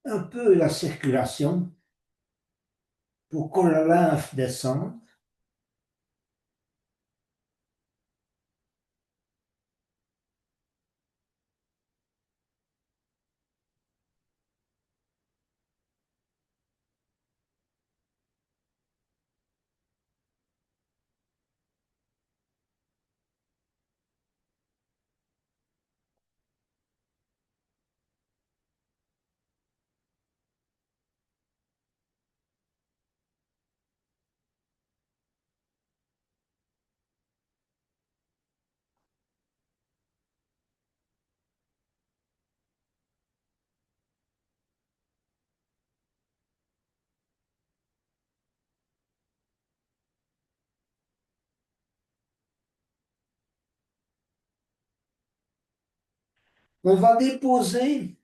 un peu la circulation pour que la lymphe descende. On va déposer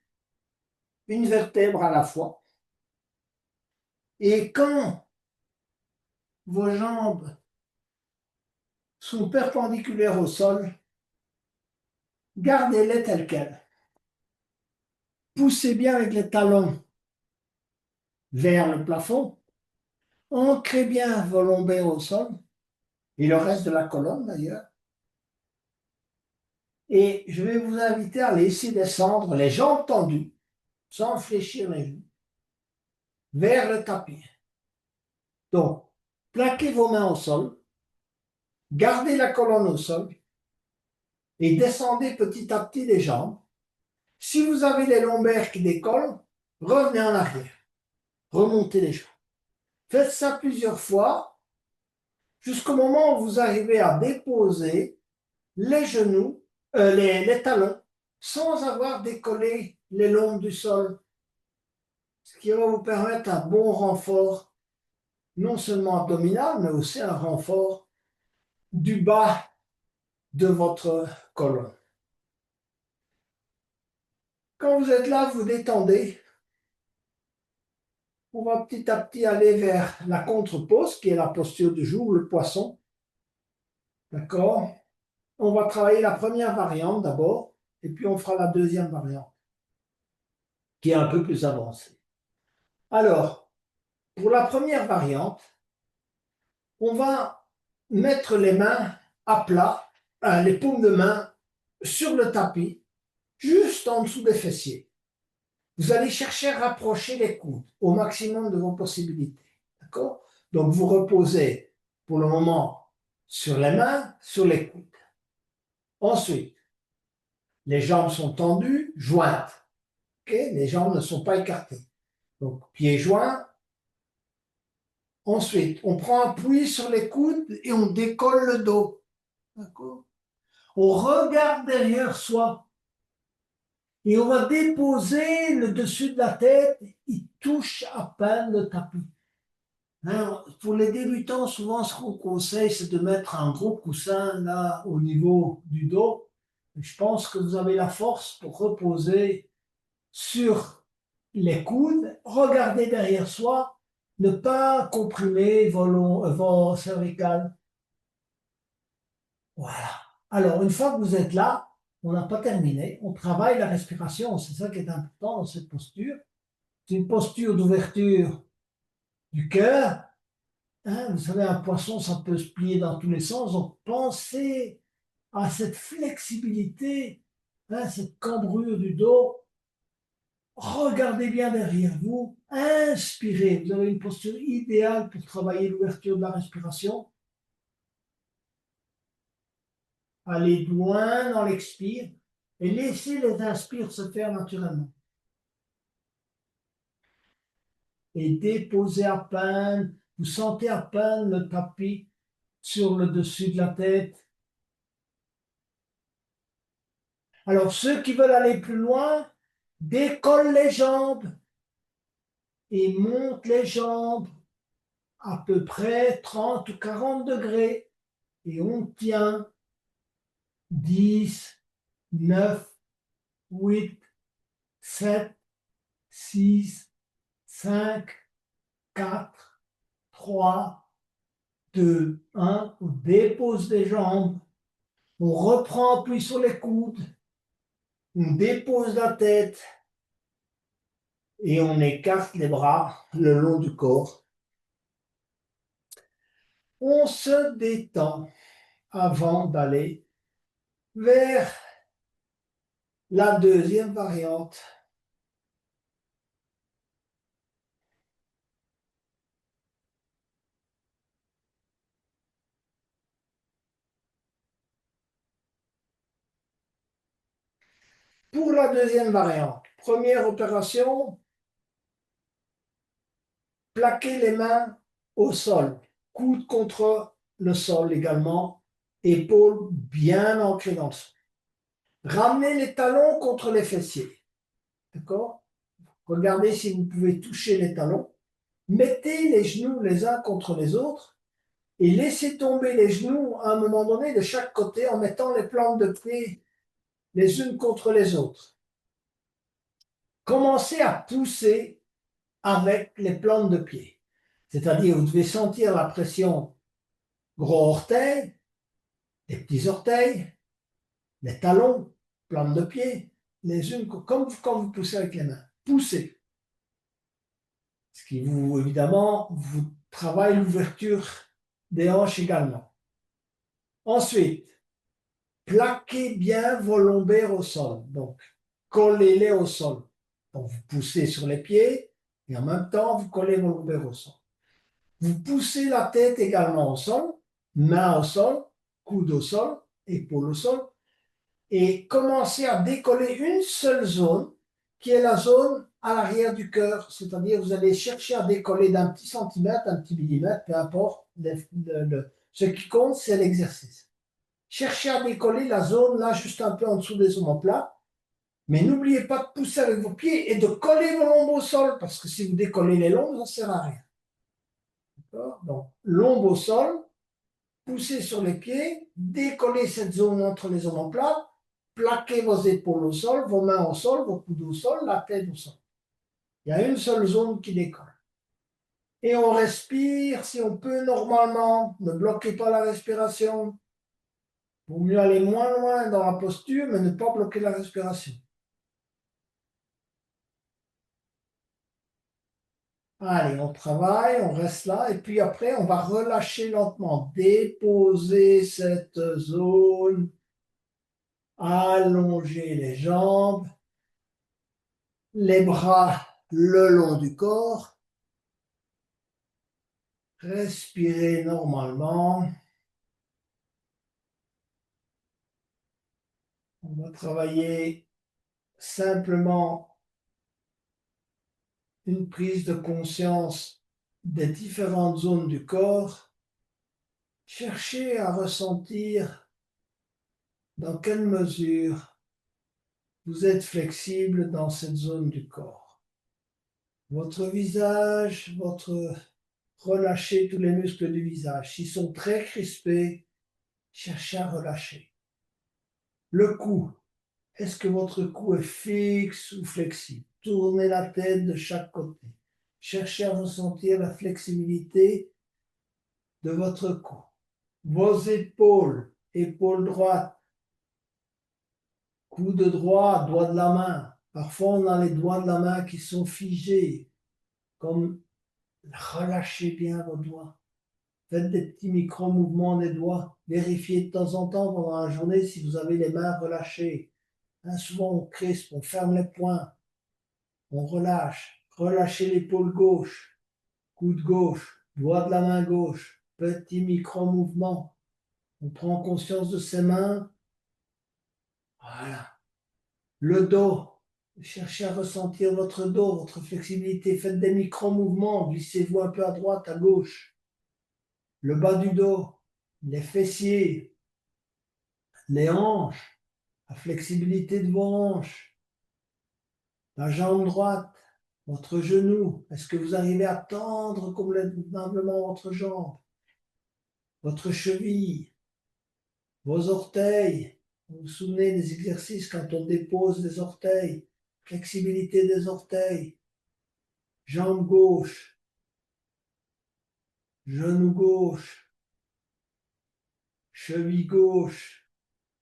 une vertèbre à la fois. Et quand vos jambes sont perpendiculaires au sol, gardez-les telles quelles. Poussez bien avec les talons vers le plafond. Ancrez bien vos lombaires au sol et le reste de la colonne d'ailleurs. Et je vais vous inviter à laisser descendre les jambes tendues, sans fléchir les genoux, vers le tapis. Donc, plaquez vos mains au sol, gardez la colonne au sol et descendez petit à petit les jambes. Si vous avez les lombaires qui décollent, revenez en arrière, remontez les jambes. Faites ça plusieurs fois jusqu'au moment où vous arrivez à déposer les genoux, les talons, sans avoir décollé les lombes du sol, ce qui va vous permettre un bon renfort, non seulement abdominal, mais aussi un renfort du bas de votre colonne. Quand vous êtes là, vous détendez. On va petit à petit aller vers la contre-pose, qui est la posture du jour, le poisson. D'accord? On va travailler la première variante d'abord, et puis on fera la deuxième variante, qui est un peu plus avancée. Alors, pour la première variante, on va mettre les mains à plat, les paumes de main sur le tapis, juste en dessous des fessiers. Vous allez chercher à rapprocher les coudes au maximum de vos possibilités. D'accord? Donc vous reposez pour le moment sur les mains, sur les coudes. Ensuite, les jambes sont tendues, jointes. Okay? Les jambes ne sont pas écartées. Donc pieds joints. Ensuite, on prend appui sur les coudes et on décolle le dos. D'accord? On regarde derrière soi et on va déposer le dessus de la tête. Il touche à peine le tapis. Hein, pour les débutants, souvent, ce qu'on conseille, c'est de mettre un gros coussin là au niveau du dos. Je pense que vous avez la force pour reposer sur les coudes, regarder derrière soi, ne pas comprimer vos cervicales. Voilà. Alors, une fois que vous êtes là, on n'a pas terminé. On travaille la respiration. C'est ça qui est important dans cette posture. C'est une posture d'ouverture du cœur. Hein, vous savez, un poisson, ça peut se plier dans tous les sens. Donc, pensez à cette flexibilité, hein, cette cambrure du dos. Regardez bien derrière vous. Inspirez. Vous avez une posture idéale pour travailler l'ouverture de la respiration. Allez loin dans l'expire et laissez les inspires se faire naturellement. Et déposez à peine, vous sentez à peine le tapis sur le dessus de la tête. Alors, ceux qui veulent aller plus loin, décollent les jambes et montent les jambes à peu près 30 ou 40 degrés et on tient. 10, 9, 8, 7, 6, 5, 4, 3, 2, 1. On dépose les jambes. On reprend appui sur les coudes. On dépose la tête. Et on écarte les bras le long du corps. On se détend avant d'aller vers la deuxième variante. Pour la deuxième variante, première opération, plaquer les mains au sol, coude contre le sol également, épaules bien ancrées dans le sol. Ramenez les talons contre les fessiers. D'accord? Regardez si vous pouvez toucher les talons. Mettez les genoux les uns contre les autres et laissez tomber les genoux à un moment donné de chaque côté en mettant les plantes de pied les unes contre les autres. Commencez à pousser avec les plantes de pied. C'est-à-dire, vous devez sentir la pression gros orteil, les petits orteils, les talons, plantes de pied, les unes comme quand vous poussez avec les mains. Poussez. Ce qui vous, évidemment, vous travaille l'ouverture des hanches également. Ensuite, plaquez bien vos lombaires au sol. Donc, collez-les au sol. Donc, vous poussez sur les pieds et en même temps, vous collez vos lombaires au sol. Vous poussez la tête également au sol, main au sol, coude au sol, épaule au sol, et commencez à décoller une seule zone, qui est la zone à l'arrière du cœur, c'est-à-dire vous allez chercher à décoller d'un petit centimètre, un petit millimètre, peu importe, ce qui compte, c'est l'exercice. Cherchez à décoller la zone là, juste un peu en dessous des omoplates, mais n'oubliez pas de pousser avec vos pieds et de coller vos lombes au sol, parce que si vous décollez les lombes, ça ne sert à rien. Donc, lombe au sol, poussez sur les pieds, décollez cette zone entre les omoplates, plaquez vos épaules au sol, vos mains au sol, vos coudes au sol, la tête au sol. Il y a une seule zone qui décolle. Et on respire si on peut normalement, ne bloquez pas la respiration. Il vaut mieux aller moins loin dans la posture, mais ne pas bloquer la respiration. Allez, on travaille, on reste là, et puis après, on va relâcher lentement, déposer cette zone, allonger les jambes, les bras le long du corps, respirez normalement. On va travailler simplement une prise de conscience des différentes zones du corps. Cherchez à ressentir dans quelle mesure vous êtes flexible dans cette zone du corps. Votre visage, relâchez tous les muscles du visage. S'ils sont très crispés, cherchez à relâcher. Le cou, est-ce que votre cou est fixe ou flexible? Tournez la tête de chaque côté. Cherchez à ressentir la flexibilité de votre cou. Vos épaules, épaule droite, coude droit, doigt de la main. Parfois, on a les doigts de la main qui sont figés. Comme relâchez bien vos doigts. Faites des petits micro-mouvements des doigts. Vérifiez de temps en temps pendant la journée si vous avez les mains relâchées. Souvent, on crispe, on ferme les poings. On relâche. Relâchez l'épaule gauche, coude gauche, doigt de la main gauche. Petit micro-mouvement. On prend conscience de ses mains. Voilà. Le dos. Cherchez à ressentir votre dos, votre flexibilité. Faites des micro-mouvements. Glissez-vous un peu à droite, à gauche. Le bas du dos, les fessiers, les hanches, la flexibilité de vos hanches, la jambe droite, votre genou. Est-ce que vous arrivez à tendre convenablement votre jambe, votre cheville, vos orteils, Vous vous souvenez des exercices quand on dépose les orteils, flexibilité des orteils, jambe gauche, genou gauche, cheville gauche.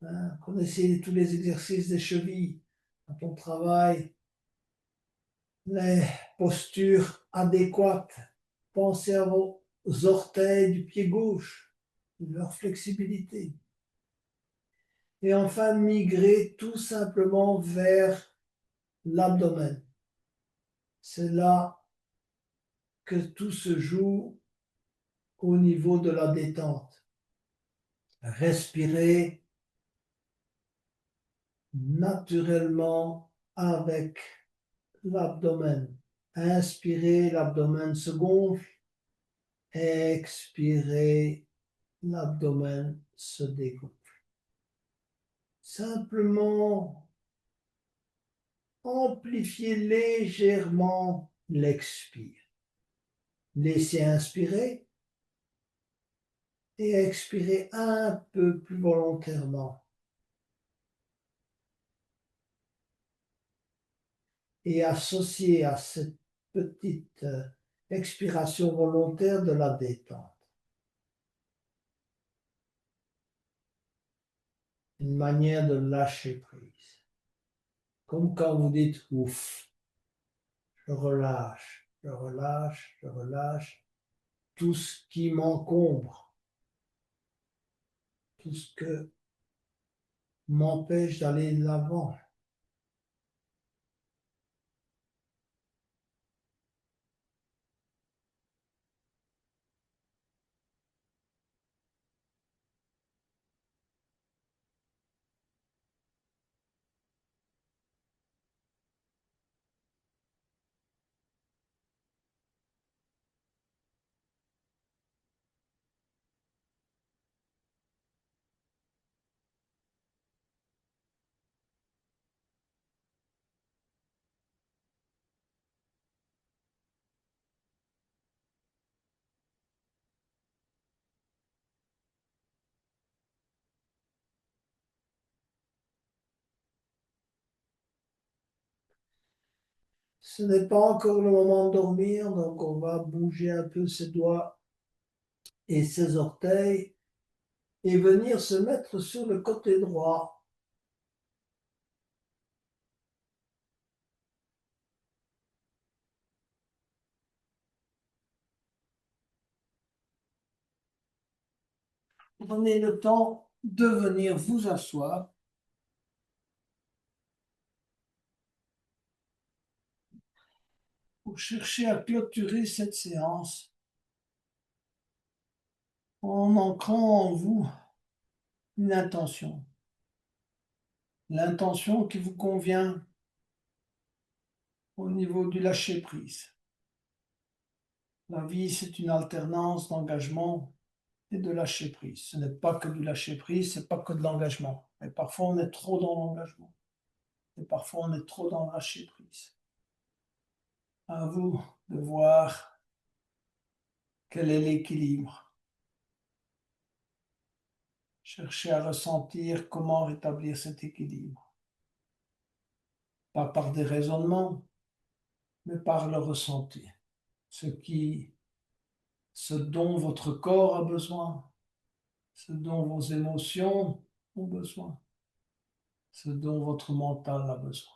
Hein, connaissez tous les exercices des chevilles quand on travaille les postures adéquates. Pensez à vos orteils du pied gauche, leur flexibilité. Et enfin, migrer tout simplement vers l'abdomen. C'est là que tout se joue au niveau de la détente. Respirez naturellement avec l'abdomen. Inspirez, l'abdomen se gonfle. Expirez, l'abdomen se dégonfle. Simplement amplifiez légèrement l'expire. Laissez inspirer et expirez un peu plus volontairement. Et associez à cette petite expiration volontaire de la détente. Une manière de lâcher prise. Comme quand vous dites ouf, je relâche, je relâche, je relâche tout ce qui m'encombre, tout ce que m'empêche d'aller de l'avant. Ce n'est pas encore le moment de dormir, donc on va bouger un peu ses doigts et ses orteils et venir se mettre sur le côté droit. Prenez le temps de venir vous asseoir. Pour chercher à clôturer cette séance en ancrant en vous une intention. L'intention qui vous convient au niveau du lâcher-prise. La vie, c'est une alternance d'engagement et de lâcher-prise. Ce n'est pas que du lâcher-prise, ce n'est pas que de l'engagement. Mais parfois, on est trop dans l'engagement. Et parfois, on est trop dans le lâcher-prise. À vous de voir quel est l'équilibre. Cherchez à ressentir comment rétablir cet équilibre. Pas par des raisonnements, mais par le ressenti. Ce dont votre corps a besoin, ce dont vos émotions ont besoin, ce dont votre mental a besoin.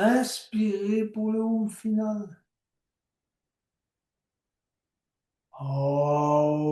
Inspirez pour le home final. Oh.